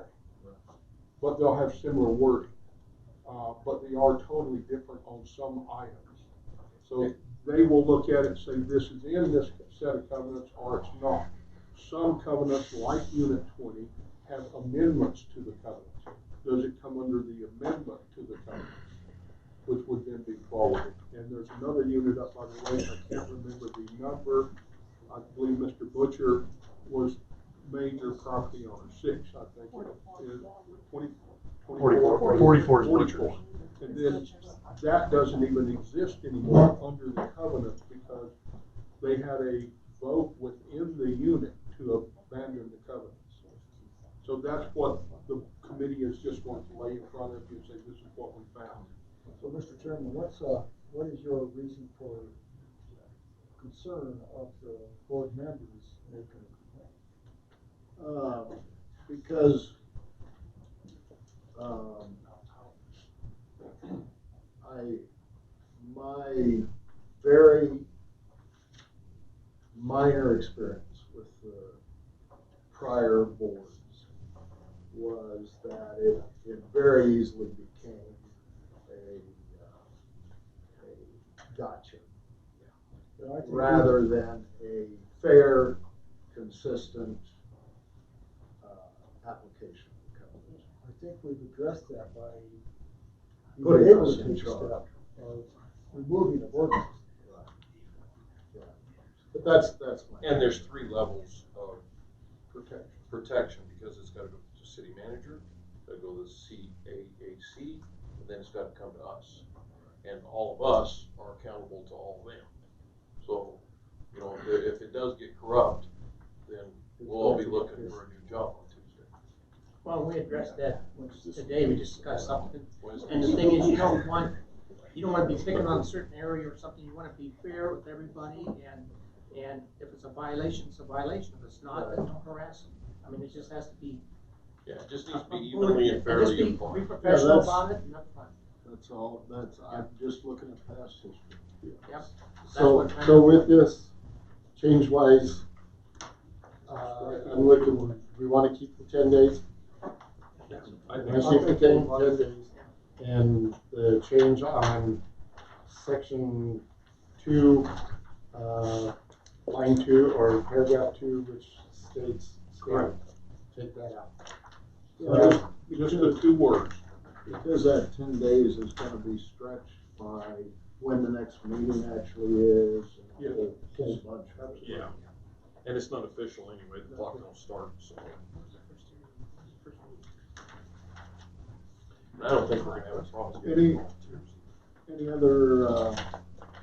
but they'll have similar wording. But they are totally different on some items. So they will look at it and say, this is in this set of covenants or it's not. Some covenants, like Unit 20, have amendments to the covenants. Does it come under the amendment to the covenants, which would then be forwarded? And there's another unit up by the lake, I can't remember the number. I believe Mr. Butcher was major property owner, 6, I think. 44 is Butcher's. And then that doesn't even exist anymore under the covenants because they had a vote within the unit to abandon the covenants. So that's what the committee is just going to lay in front of you and say, this is what we found. So, Mr. Chairman, what is your reason for concern of the board members making a complaint? Because my very minor experience with the prior boards was that it very easily became a gotcha rather than a fair, consistent application of the covenant. I think we've addressed that by Putting being able us to in take a charge. step of removing the ordinance. Yeah. But that's my. And there's 3 levels of Protection. because it's gotta go to city manager, gotta go to the CAAC, and then it's gotta come to us. And all of us are accountable to all of them. So, you know, if it does get corrupt, then we'll all be looking for a new job on Tuesday. Well, we addressed that today, we discussed something, and the thing is, you don't want to be picking on a certain area or something, you wanna be fair with everybody, and if it's a violation, it's a violation, if it's not, then don't harass them. I mean, it just has to be. Yeah, it just needs to be evenly and fairly Just applied. be professional about it, and that's fine. That's all. I'm just looking at past history. Yep. So with this change-wise, I'm looking, we want to keep the 10 days. I I think keep the 10 days. And the change on section 2, line 2, or paragraph 2, which states, take that out. Just the 2 words. Because that 10 days is gonna be stretched by when the next meeting actually is and a whole bunch of it. Yeah, and it's not official anyway, the clock don't start, so. I don't think we're gonna have a problem. Any other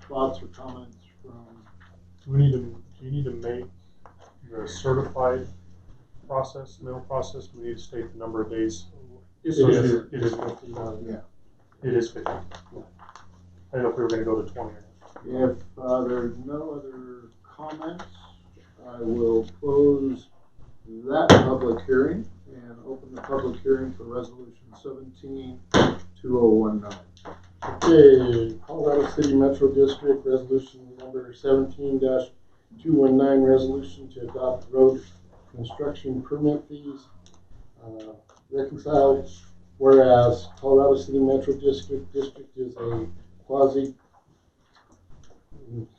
thoughts or comments from? Do you need to make the certified mail process, do we need to state the number of days? It is 50. Yeah. It is 50. I don't know if we were gonna go to 20 or not. If there's no other comments, I will close that public hearing and open the public hearing for resolution 17-2019. Okay, Colorado City Metro District Resolution number 17-219, resolution to adopt road construction permit fees. Reconciled, whereas Colorado City Metro District is a quasi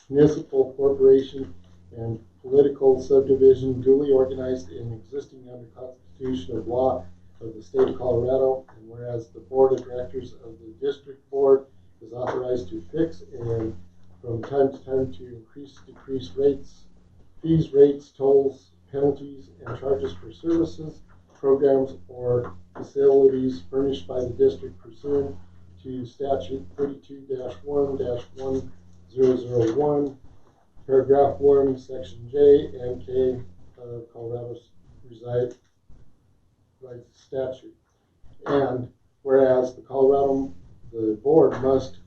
municipal corporation and political subdivision duly organized and existing under Constitution of law of the state of Colorado, and whereas the board of directors of the district board is authorized to fix and from time to time to decrease rates, fees, rates, tolls, penalties, and charges for services, programs, or facilities furnished by the district pursuant to statute 32-1-1001, paragraph 1, section J and K of Colorado's rights statute. And whereas the board must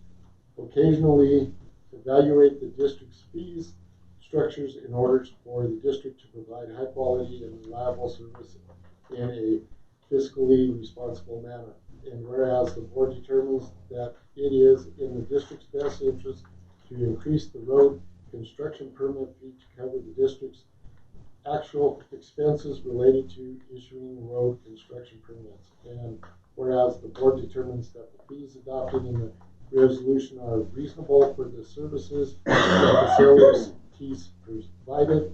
occasionally evaluate the district's fees structures in order for the district to provide high quality and reliable service in a fiscally responsible manner. And whereas the board determines that it is in the district's best interest to increase the road construction permit fee to cover the district's actual expenses related to issuing road construction permits. And whereas the board determines that the fees adopted in the resolution are reasonable for the services and facilities provided.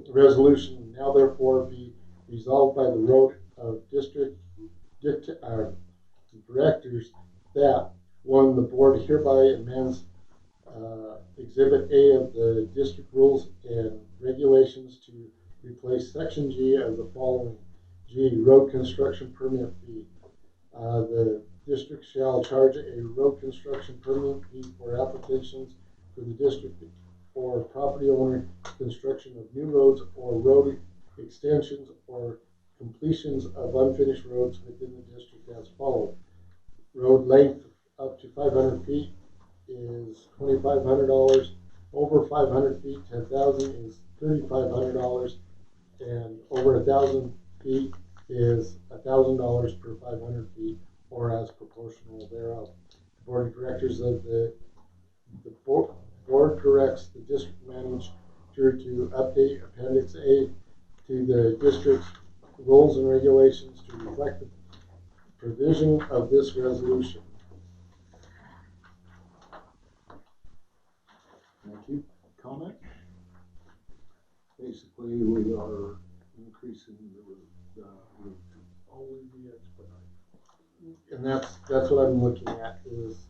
Resolution now therefore be resolved by the road of district directors that, one, the board hereby amends Exhibit A of the district rules and regulations to replace Section G of the following. G, road construction permit fee. The district shall charge a road construction permit fee for applications for the district or property owner construction of new roads or road extensions or completions of unfinished roads within the district as follows. Road length up to 500 feet is $2,500. Over 500 feet, 10,000 is $3,500, and over 1,000 feet is $1,000 per 500 feet, or as proportional thereof. The board of directors of the board directs the district manager to update Appendix A to the district's rules and regulations to reflect the provision of this resolution. Thank you. Comment? Basically, we are increasing the only the expedite. And that's what I'm looking at is,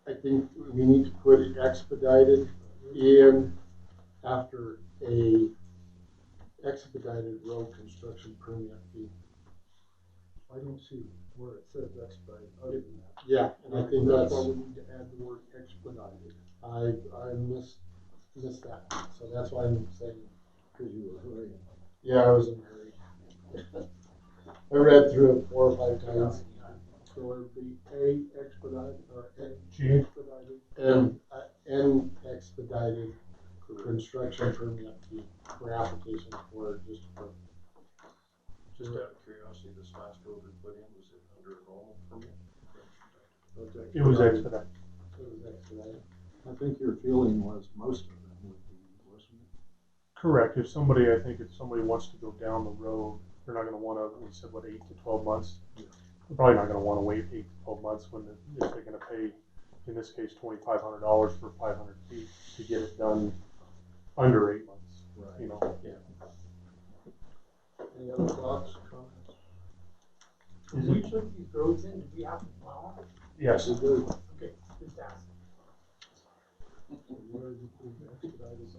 I think we need to put it expedited in after a expedited road construction permit fee. I don't see where it says expedite other than that. Yeah, and I think that's why we need to add the word expedited. I missed that, so that's why I'm saying. Because you were hurrying. Yeah, I was in a hurry. I read through it 4 or 5 times. So it would be A expedited or G expedited N expedited construction permit fee for applications for just for. Just out of curiosity, this last road we put in, was it under a normal permit? It was expedited. It was expedited. I think your feeling was most of them would be, wasn't it? Correct. If somebody wants to go down the road, they're not going to want to. We said what 8 to 12 months. Yeah. They're probably not going to want to wait 8 to 12 months if they're going to pay, in this case, $2,500 for 500 feet to get it done under 8 months. Right. You know. Yeah. Any other thoughts, comments? When we took these roads in, did we have to plow them? Yes. We do. Okay, fantastic. Where did you put expedited?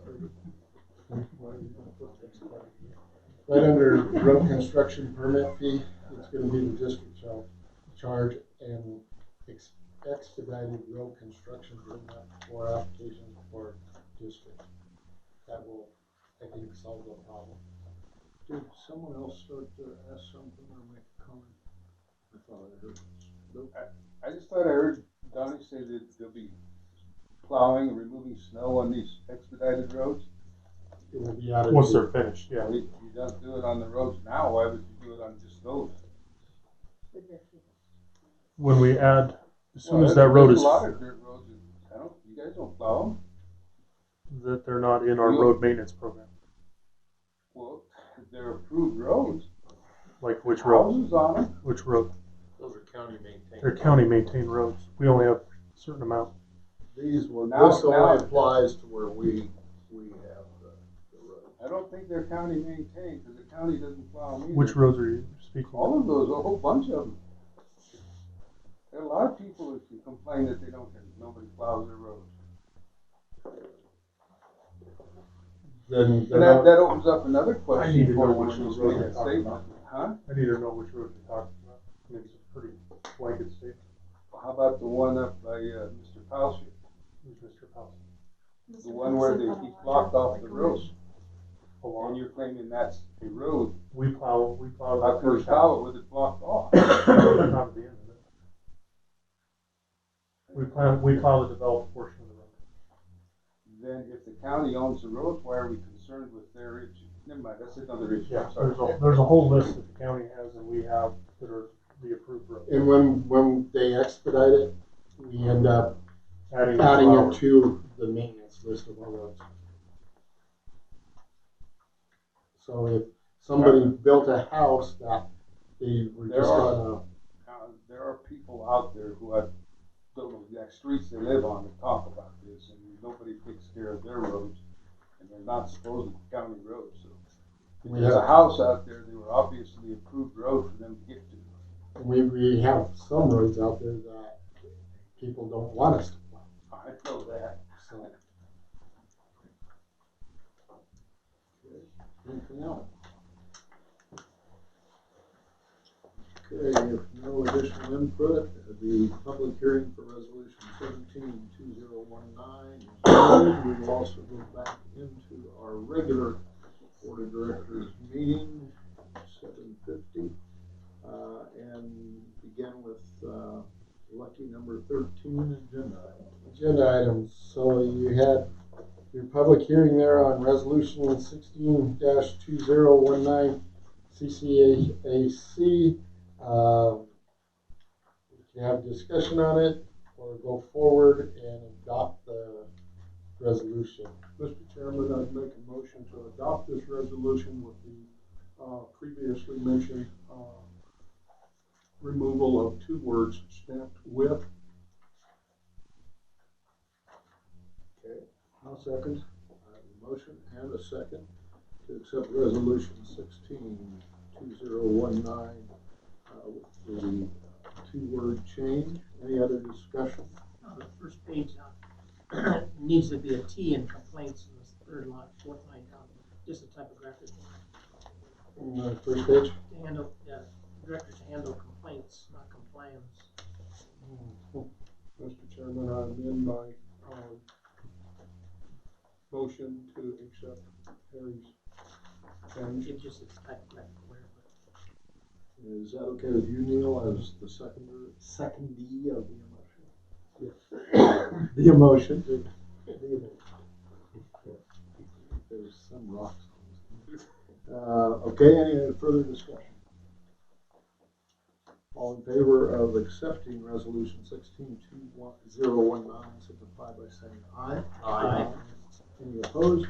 Why did you put expedited? Right under road construction permit fee, it's going to be the district shall charge an expedited road construction permit for applications for district. That will, I think, solve the problem. Did someone else start to ask something or make a comment? I thought I heard. Nope. I just thought I heard Donnie say that they'll be plowing and removing snow on these expedited roads. It will be added. Once they're finished, yeah. You don't do it on the roads now, why would you do it on just those? When we add, as soon as that road there's is, a lot of dirt roads, you guys don't plow them? that they're not in our road maintenance program. Well, they're approved roads. Like which road? Houses on them. Which road? Those are county maintained. They're county maintained roads. We only have a certain amount. These were, Now- this now- only applies to where we have the road. I don't think they're county maintained, because the county doesn't plow them either. Which roads are you speaking All of? of those, a whole bunch of them. There are a lot of people who complain that nobody plows their roads. Then And that opens up another question. I need to know for which when roads you make you're a talking statement. Huh? I need to know which road you're talking about. I mean, it's a pretty blanket statement. Well, how about the one up by Mr. Powell's? Who's Mr. Powell? The one where he blocked off the road, and Along. you're claiming that's a road. We plow How the can you first plow half. it with it blocked off? Not at the end of it. We plow the developed portion of the road. Then if the county owns the roads, why are we concerned with their issue? Never mind, that's another issue. Yeah, I'm sorry. there's a whole list that the county has and we have that are the approved roads. And when they expedite it, we end up Adding it to the maintenance list of our roads. So if somebody built a house that they were There just are- gonna there are people out there who I don't know the exact streets they live on that talk about this, and nobody takes care of their roads, and they're not supposedly county roads, so. If there's a house out there, they were obviously approved road for them to get to. We have some roads out there that people don't want us to plow. I know that. So. Anything else? Okay, if no additional input, the public hearing for resolution 17-2019 is closed. We will also go back into our regular board of directors meeting, 7:50, and begin with lucky number 13, agenda items. Agenda items. So you had your public hearing there on resolution 16-2019 CCAC. We can have discussion on it or go forward and adopt the resolution. Mr. Chairman, I'd make a motion to adopt this resolution with the previously mentioned removal of two words stamped with. Okay, I'll second. I have a motion and a second to accept resolution 16-2019 with the two-word change. Any other discussion? The first page needs to be a T in complaints in the third line, fourth line down, just a typographic thing. On the first page. To handle, director to handle complaints, not complaints. Mr. Chairman, I amend my motion to accept Harry's change. It just is typographic error. Is that okay with you, Neil, as the secondee of the emotion? Yes. The emotion. There's some rocks. Okay, any further discussion? All in favor of accepting resolution 16-2019, signify by saying aye. Aye. Any opposed?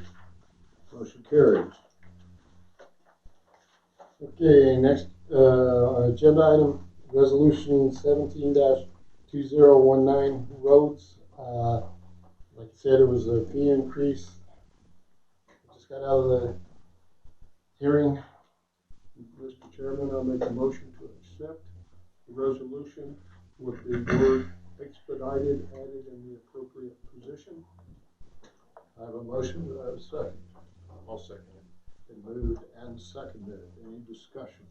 Motion carries. Okay, next agenda item, resolution 17-2019 roads. Like I said, it was a fee increase. Just got out of the hearing. Mr. Chairman, I'll make a motion to accept the resolution with the word expedited added in the appropriate position. I have a motion. Do I have a second? I'll second it. Been moved and seconded. Any discussion?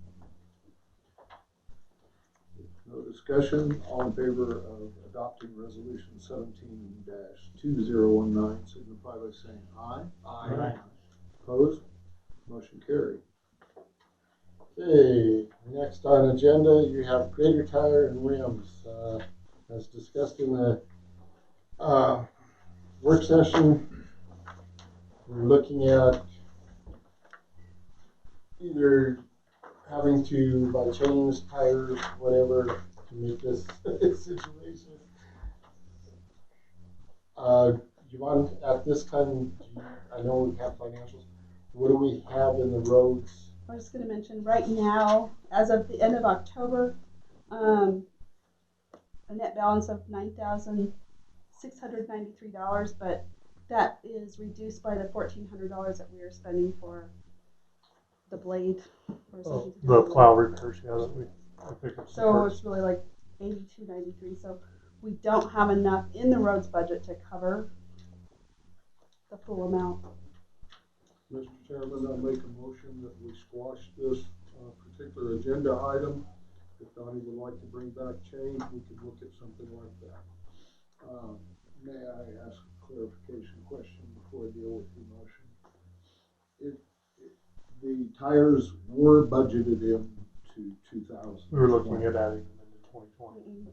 If no discussion, all in favor of adopting resolution 17-2019, signify by saying aye. Aye. Opposed? Motion carried. Okay, next on agenda, you have grader tire and rims. As discussed in the work session, we're looking at either having to buy chains, tires, whatever, to make this situation. Yvonne, at this time, I know we have financials. What do we have in the roads? I was just going to mention right now, as of the end of October, a net balance of $9,693, but that is reduced by the $1,400 that we are spending for the blade. Or something to do The with plow blade. repairs, yeah, that we pick up some So parts. it's really like $82.93. So we don't have enough in the roads budget to cover the full amount. Mr. Chairman, I make a motion that we squash this particular agenda item. If Donnie would like to bring back change, we could look at something like that. May I ask a clarification question before I deal with the motion? The tires were budgeted into 2000. We were looking at adding them into 2020.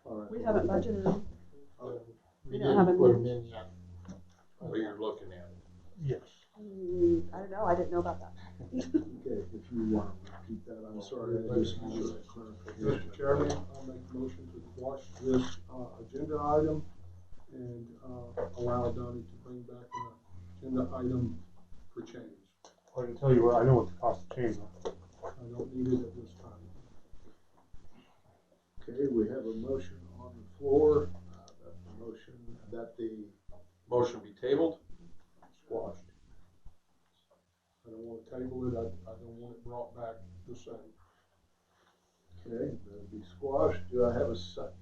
All right. We haven't budgeted them. We don't have didn't them put yet. them in yet. Well, you're looking at it. Yes. I don't know. I didn't know about that. Okay, if you want to repeat that, I'm sorry, I just needed that clarification. Mr. Chairman, I'll make a motion to squash this agenda item and allow Donnie to bring back an agenda item for change. I can tell you what, I know what the cost of chains are. I don't need it at this time. Okay, we have a motion on the floor, that the motion, that the Motion be tabled? squashed. I don't wanna table it, I don't want it brought back the same. Okay, that'll be squashed. Do I have a second?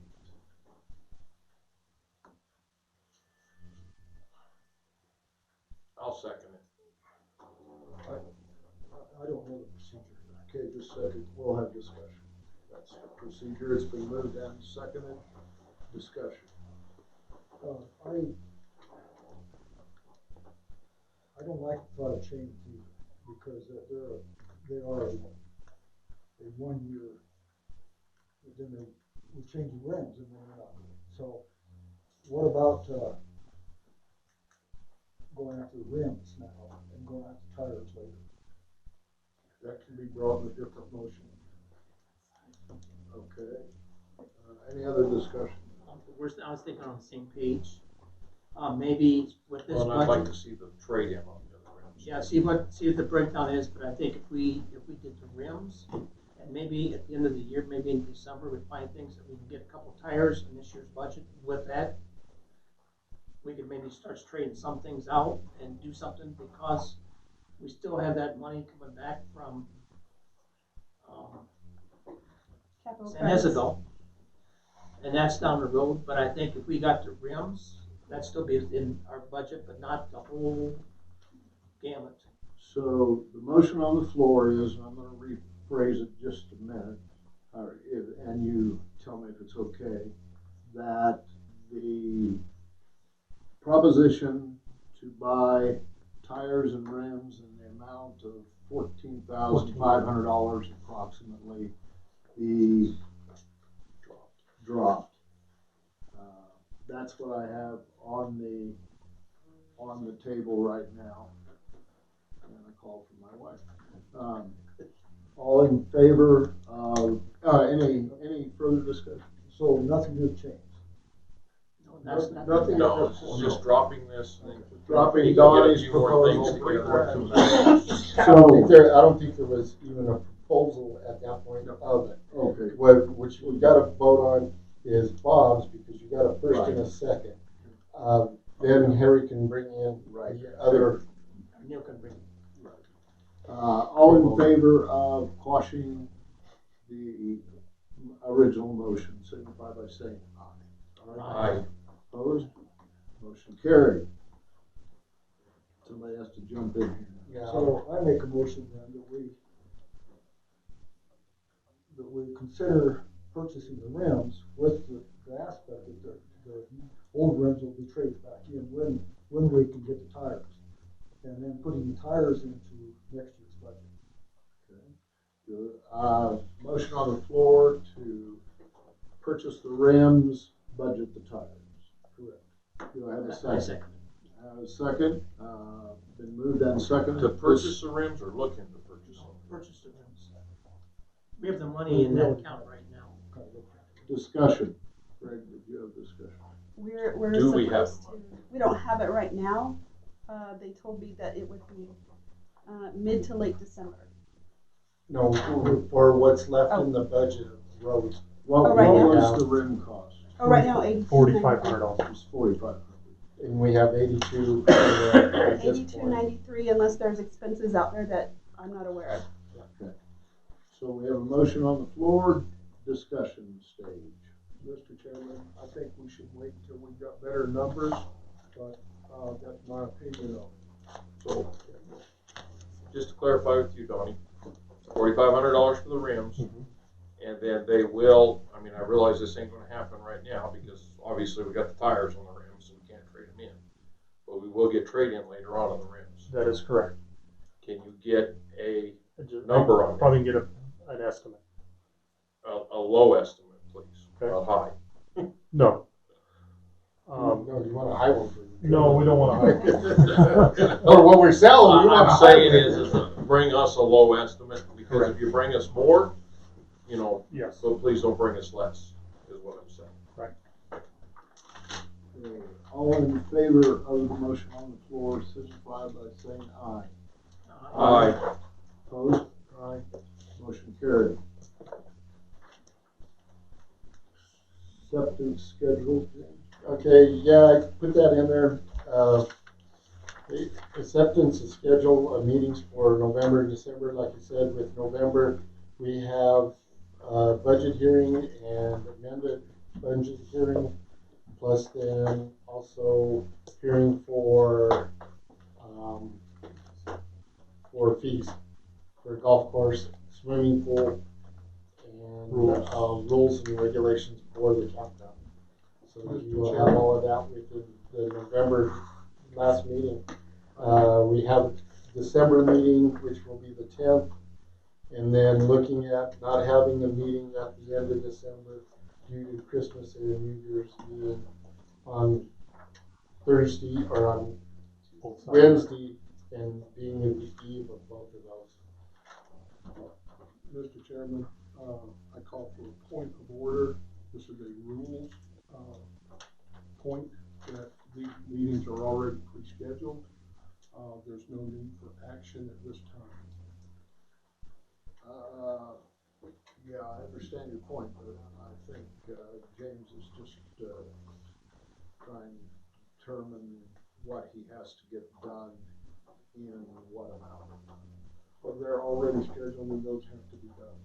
I'll second it. I don't know the procedure. Okay, just a second, we'll have discussion. That's the procedure, it's been moved and seconded, discussion. I don't like the thought of change either, because they are a 1 year, but then we're changing rims and then we're not. So what about, going after the rims now and going after tires later? That can be brought in a different motion. Okay, any other discussion? I was thinking on the same page. Maybe with this Well, I'd like budget, to see the trade-in on the other rims. yeah, see what the breakdown is, but I think if we did the rims, and maybe at the end of the year, maybe in December, we find things that we can get a couple tires in this year's budget. With that, we could maybe start trading some things out and do something, because we still have that money coming back from Capital San credits. Isabel, and that's down the road. But I think if we got the rims, that'd still be in our budget, but not the whole gamut. So the motion on the floor is, and I'm gonna rephrase it just a minute, and you tell me if it's okay, that the proposition to buy tires and rims in the amount of $14,500 approximately be dropped. That's what I have on the table right now. And I called for my wife. All in favor of, any further discussion? So nothing has changed. No, that's Nothing. No, it's just dropping this. Dropping You gotta get a Donnie's few more things proposal. together. I don't think there was even a proposal at that point of it. Okay. Which we gotta vote on is Bob's, because you got a first and a second. Then Harry can bring in the other. Neil can bring. All in favor of quashing the original motion, signify by saying aye. Aye. Opposed? Motion carried. Somebody has to jump in here. So I make a motion then that we consider purchasing the rims with the aspect that the old rims will be traded back in when we can get the tires. And then putting the tires into next year's budget. Good. Motion on the floor to purchase the rims, budget the tires. Correct. Do I have a second? I have a second. Been moved and seconded. To purchase the rims or looking to purchase them? Purchase the rims. We have the money in that account right now. Discussion. Greg, did you have discussion? We're Do we have supposed to, we don't have it right now. They told me that it would be mid to late December. No, for what's left in the budget of roads. What right now? was the rim cost? Oh, right now, $4,500. It's $4,500. And we have 82. at this point. $82.93, unless there's expenses out there that I'm not aware of. Okay. So we have a motion on the floor, discussion stage. Mr. Chairman, I think we should wait until we've got better numbers, but that's my opinion on it. So, Just to clarify with you, Donnie, $4,500 for the rims, and then they will, I mean, I realize this ain't gonna happen right now, because obviously we got the tires on the rims, so we can't trade them in. But we will get trade-in later on the rims. That is correct. Can you get a number on that? Probably get an estimate. A low estimate, please, Okay. not high. No. No, you want a high one for No, we don't want to. Or what we're selling, you What want a I'm high saying one. is to bring us a low estimate, because if you bring us more, you know, Yes. so please don't bring us less, is what I'm saying. Right. all in favor of the motion on the floor, signify by saying aye. Aye. Opposed? Aye. Motion carried. schedule. Okay, yeah, I put that in there. Acceptance of schedule of meetings for November and December. Like you said, with November, we have budget hearing and amended budget hearing, plus then also hearing for fees for golf course, swimming pool, and rules and regulations for the campground. So you will have all of that within the November last meeting. We have a December meeting, which will be the 10th, and then looking at not having a meeting at the end of December due to Christmas and New Year's being on Thursday or on Wednesday, and being in the eve of both of those. Mr. Chairman, I call for a point of order. This is a rules point that these meetings are already pre-scheduled. There's no need for action at this time. Yeah, I understand your point, but I think James is just trying to determine what he has to get done in what amount of time. Well, they're already scheduled and those have to be done.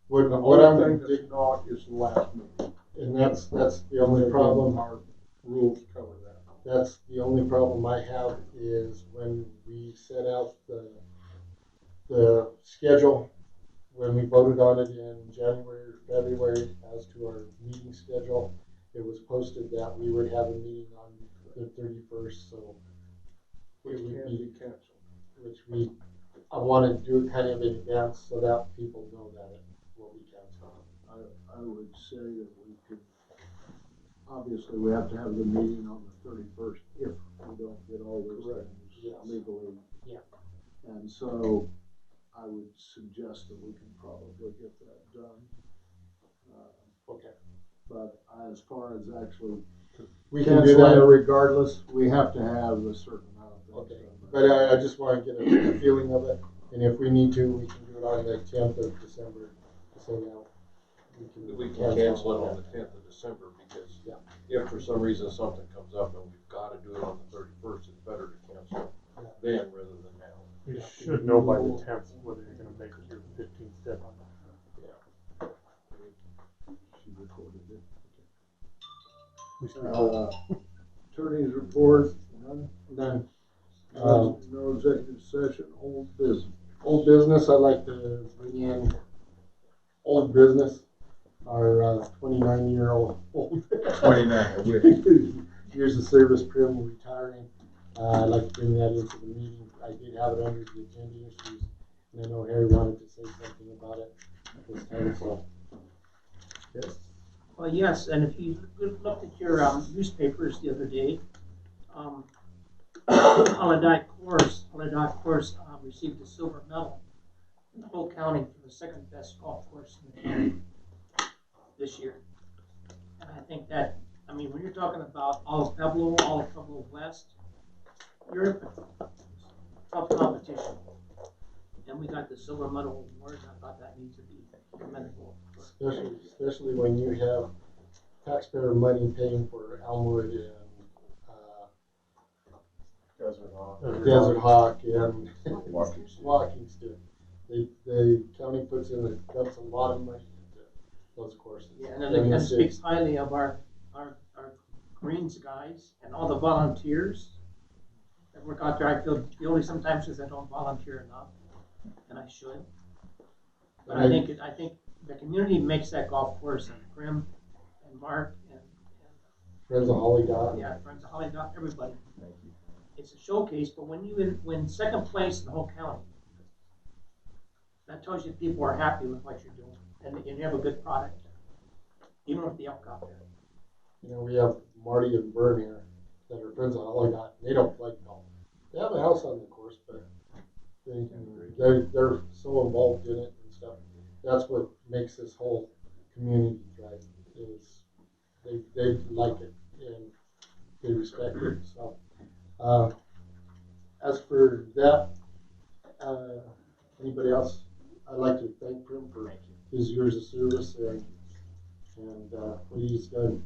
What I'm thing that's not is the last meeting. And that's the only problem. Our rules cover that. That's the only problem I have is when we set out the schedule, when we voted on it in January or February as to our meeting schedule, it was posted that we would have a meeting on the 31st, so Which can be canceled. Which I want to do it kind of in advance so that people know that it will be canceled. I would say that we could, obviously we have to have the meeting on the 31st if we don't get all those things legally. Yeah. And so I would suggest that we can probably get that done. Okay. But as far as actually We can do that regardless, we have to have a certain amount of things. Okay. But I just want to get a feeling of it, and if we need to, we can do it on the 10th of December. So now We can cancel it on the 10th of December because if for some reason something comes up and we've got to do it on the 31st, it's better to cancel then rather than now. You should know by the 10th whether you're going to make it your 15th deadline. Yeah. She recorded it. At least we hope. Attorney's report, none? None. No executive session, old business. Old business, I'd like to bring in old business, our 29-year-old old 29. years of service prim retiring. I'd like to bring that into the meeting. I did have it under the agenda issues, and I know Harry wanted to say something about it this time, so. Yes. Well, yes, and if you looked at your newspapers the other day, Holiday Course received a silver medal in the whole county for the second best golf course in the county this year. And I think that, I mean, when you're talking about all of Pueblo West, you're in tough competition. And we got the silver medal award, and I thought that needs to be commendable. Especially when you have taxpayer money paying for Elmwood and Desert Hawk and Walking Stick. The county puts in dumps a lot of money into those courses. Yeah, and it speaks highly of our Greens guys and all the volunteers that work out there. I feel guilty sometimes because I don't volunteer enough, and I should. But I think the community makes that golf course, and Grim and Mark and Friends of Holly Dot. Yeah, Friends of Holly Dot, everybody. It's a showcase, but when you win second place in the whole county, that tells you people are happy with what you're doing, and you have a good product, even with the elk out there. You know, we have Marty and Vern here that are Friends of Holly Dot. They don't play golf. They have a house on the course, but they're so involved in it and stuff. That's what makes this whole community thrive. Is they like it and they respect it. So, as for that, anybody else? I'd like to thank him for his years of service, And, please, go.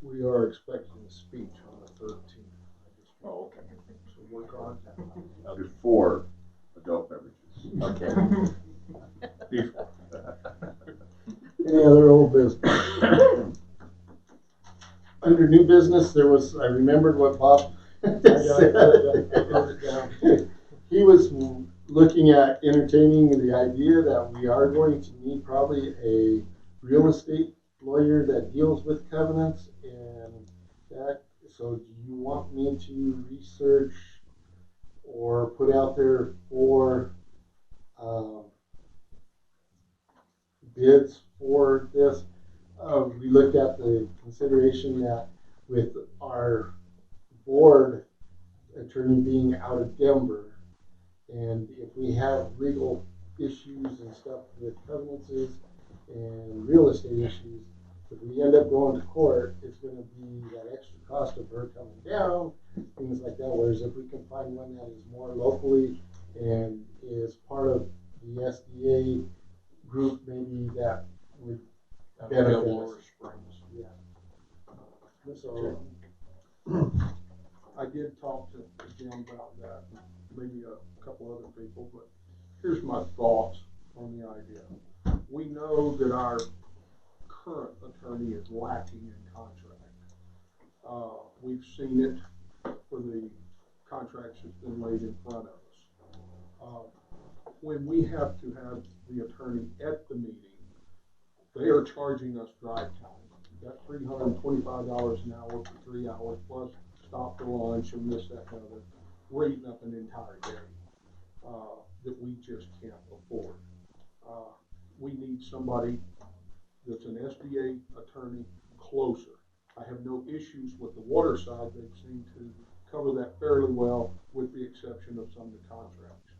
We are expecting a speech on the 13th. Oh, okay. So work on that. Before adult beverages. Okay. Any other old business? Under new business, I remembered what Bob said. He was looking at entertaining the idea that we are going to need probably a real estate lawyer that deals with covenants and that. So do you want me to research or put out there for bids for this? We looked at the consideration that with our board attorney being out of Denver, and if we have legal issues and stuff with covenants and real estate issues, if we end up going to court, it's going to be that extra cost of her coming down, things like that. Whereas if we can find one that is more locally and is part of the SDA group, maybe that would benefit us. Yeah. So, I did talk to Jim about that, maybe a couple other people, but here's my thoughts on the idea. We know that our current attorney is lacking in contract. We've seen it for the contracts that's been laid in front of us. When we have to have the attorney at the meeting, they are charging us drive time. That's $325 an hour for 3 hours, plus stop for lunch and this, that, and other. We're eating up an entire day that we just can't afford. We need somebody that's an SBA attorney closer. I have no issues with the water side. They seem to cover that fairly well, with the exception of some of the contracts.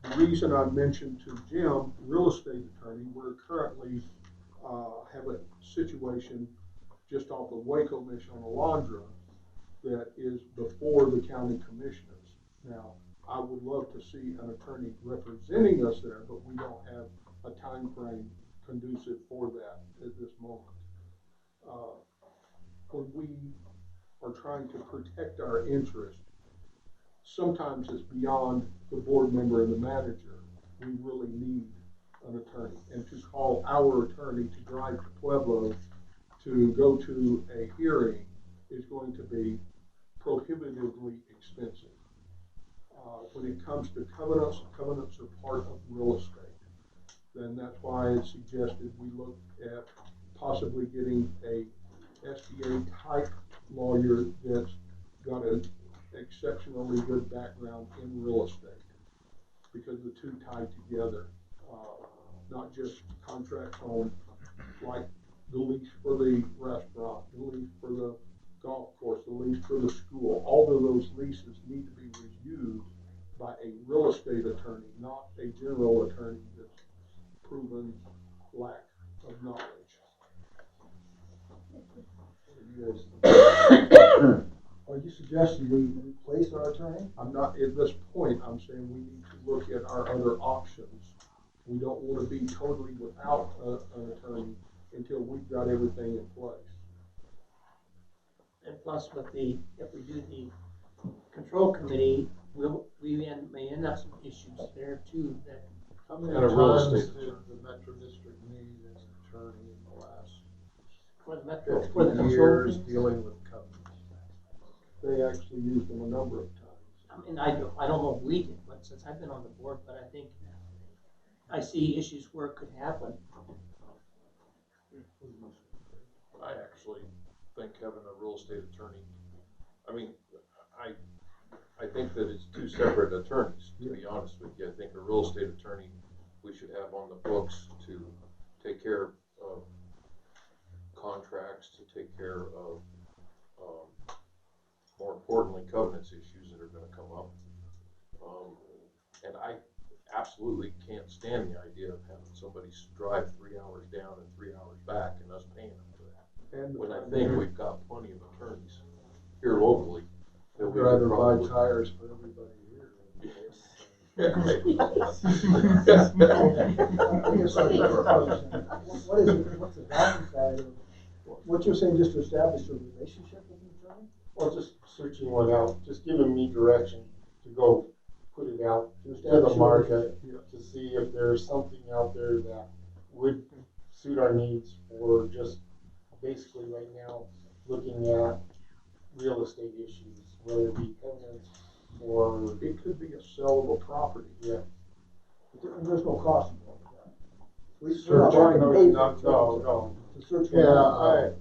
The reason I mentioned to Jim, real estate attorney, we're currently have a situation just off of Waco Mission on Alondra that is before the county commissioners. Now, I would love to see an attorney representing us there, but we don't have a time frame conducive for that at this moment. When we are trying to protect our interest, sometimes it's beyond the board member and the manager. We really need an attorney, and to call our attorney to drive to Pueblo to go to a hearing is going to be prohibitively expensive. When it comes to covenants, covenants are part of real estate. Then that's why I suggested we look at possibly getting a SBA type lawyer that's got an exceptionally good background in real estate, because the two tie together. Not just contracts on like the lease for the restaurant, the lease for the golf course, the lease for the school. All of those leases need to be reviewed by a real estate attorney, not a general attorney that's proven lack of knowledge. Are you suggesting we replace our attorney? I'm not, at this point, I'm saying we need to look at our other options. We don't want to be totally without an attorney until we've got everything in place. And plus with if we do the control committee, we may end up some issues there too. That How many And a real times estate did the Metro District need an attorney in the last for the metro, 50 for the control years things? dealing with covenants? They actually used them a number of times. I mean, I don't know if we did, but since I've been on the board, but I think I see issues where it could happen. I actually think having a real estate attorney, I mean, I think that it's two separate attorneys, to be honest with you. I think a real estate attorney we should have on the books to take care of contracts, to take care of, more importantly, covenants issues that are gonna come up. And I absolutely can't stand the idea of having somebody drive 3 hours down and 3 hours back and us paying them for that. And When I think we've got plenty of attorneys here locally that I'd we rather could buy probably. tires for everybody here. Yes. What is it, what's the downside of, what you're saying, just to establish a relationship with the attorney? Or just searching one out, just giving me direction to go put it out to the establish a market, relationship. to see if there's something out there that would suit our needs, or just basically right now looking at real estate issues, whether it be covenants or. It could be a sellable property. Yeah. And there's no cost involved with that. We're Sure, not going to pay no, for no. to search for. Yeah,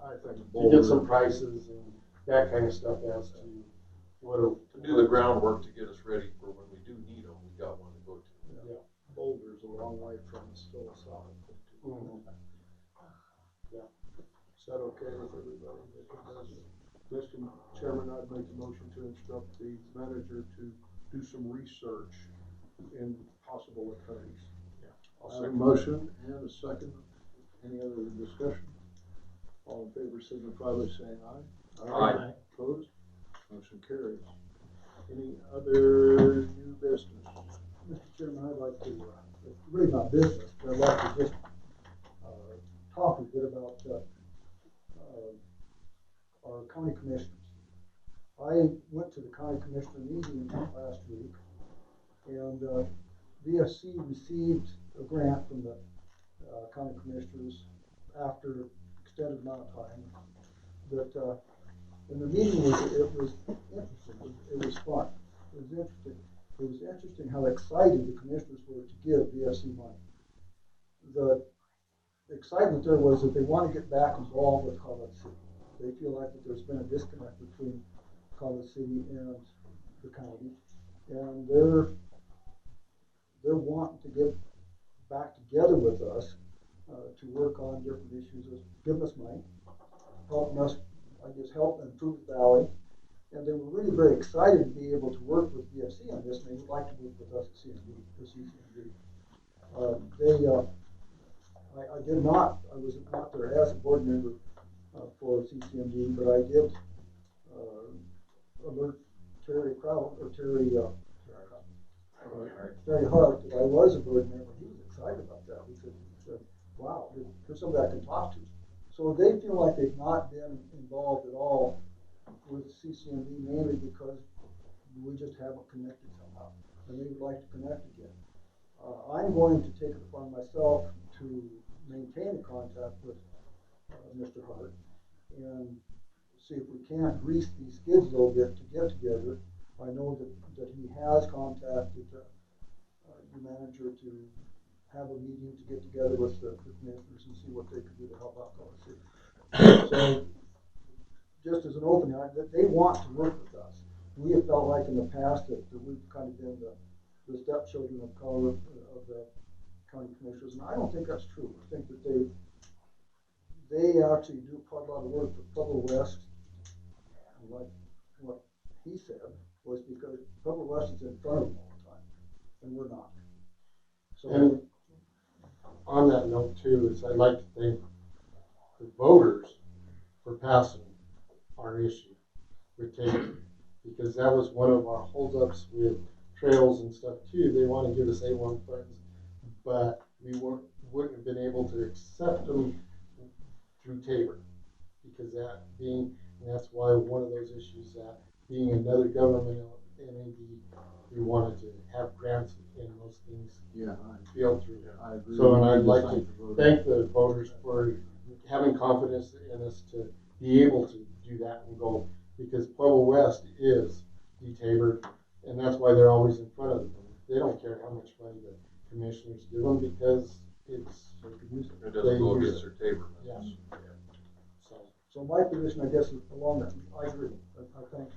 I think. to get some prices and that kind of stuff as to what. To do the groundwork to get us ready for when we do need them, we got one to go to. Yeah. Boulder's a long way from us philosophical. Yeah. Is that okay with everybody? Mr. Chairman, I'd make a motion to instruct the manager to do some research in possible attorneys. Yeah. I have a motion and a second. Any other discussion? All in favor signify by saying aye. Aye. Opposed? Motion carries. Any other new business? Mr. Chairman, I'd like to, it's really not business, but I'd like to just talk a bit about our county commissioners. I went to the county commissioner meeting last week, and VSC received a grant from the county commissioners after extended amount of time. That and the meeting was interesting. It was fun. It was interesting. It was interesting how excited the commissioners were to give VSC money. The excitement there was that they want to get back involved with Colorado City. They feel like that there's been a disconnect between Colorado City and the county, and they're wanting to get back together with us to work on different issues, giving us money, helping us, I guess, help improve the valley. And they were really very excited to be able to work with VFC on this, and they would like to work with us at CCMD. I was not there as a board member for CCMD, but I did alert Terry Hart that I was a board member. He was excited about that. He said, wow, here's somebody I can talk to. So they feel like they've not been involved at all with CCMD, mainly because we just haven't connected somehow, and they would like to connect again. I'm going to take it upon myself to maintain contact with Mr. Hart and see if we can't grease these skids a little bit to get together. I know that he has contacted the manager to have a meeting to get together with the commissioners and see what they can do to help out Colorado City. So, just as an opening, they want to work with us. We have felt like in the past that we've kind of been the stepchildren of the county commissioners, and I don't think that's true. I think that they actually do quite a lot of work with Pueblo West, and like what he said was because Pueblo West is in front of them all the time, and we're not. So, and on that note too, is I'd like to thank the voters for passing our issue with Taylor, because that was one of our holdups with trails and stuff too. They want to give us A1 funds, but we wouldn't have been able to accept them through Tabor, because and that's why one of those issues that being another governmental NAB, we wanted to have grants in those things. Yeah, feel through. I agree. So, and I'd like to thank the voters for having confidence in us to be able to do that and go, because Pueblo West is detabored, and that's why they're always in front of them. They don't care how much money the commissioners give them, because it doesn't go against their Tabor. Yeah. So my position, I guess, is along that. I agree. I thank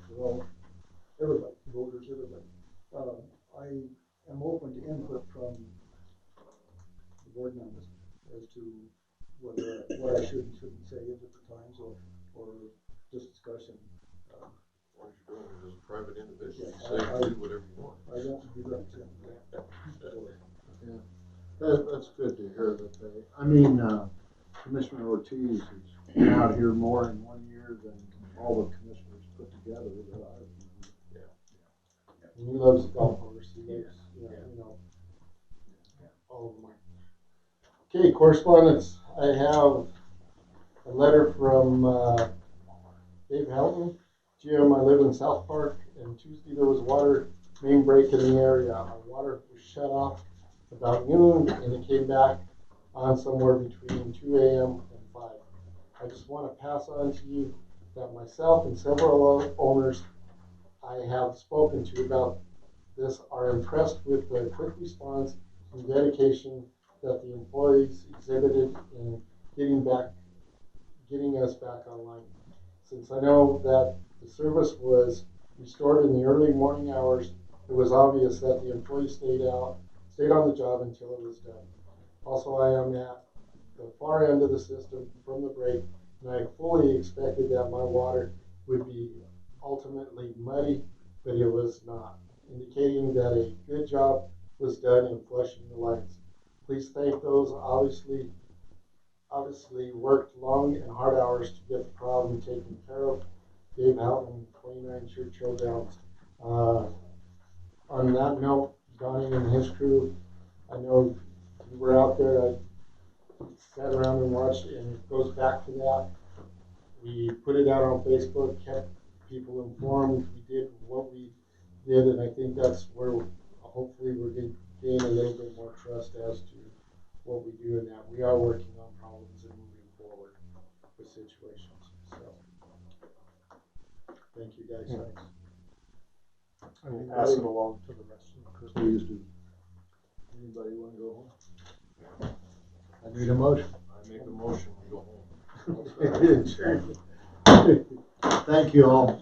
everybody, voters, everybody. I am open to input from the board members as to what I should and shouldn't say at different times, or this discussion. Why don't you go in as a private individual? Yeah, Say do whatever you want. I don't regret it. Yeah, that's good to hear that they. I mean, Commissioner Ortiz has been out here more in 1 year than all the commissioners put together that I remember. And he loves the golf course. He loves Okay, correspondence. I have a letter from Dave Helton. Jim, I live in South Park, and Tuesday there was a water main break in the area. Our water was shut off about noon, and it came back on somewhere between 2 a.m. and 5. I just want to pass on to you that myself and several owners I have spoken to about this are impressed with the quick response and dedication that the employees exhibited in getting us back online. Since I know that the service was restored in the early morning hours, it was obvious that the employees stayed on the job until it was done. Also, I am at the far end of the system from the break, and I fully expected that my water would be ultimately muddy, but it was not, indicating that a good job was done in flushing the lines. Please thank those obviously worked long and hard hours to get the problem taken care of. Dave Houghton, 29 Churchill Downs. On that note, Donnie and his crew, I know you were out there. I sat around and watched, and it goes back to that. We put it out on Facebook, kept people informed. We did what we did, and I think that's where hopefully we're going to gain a little bit more trust as to what we do in that. We are working on problems and moving forward with situations. So, thank you guys. Thanks. I will pass it along to the rest of the crew. Please do. Anybody want to go home? I need a motion. I make a motion, we go home. Thank you all.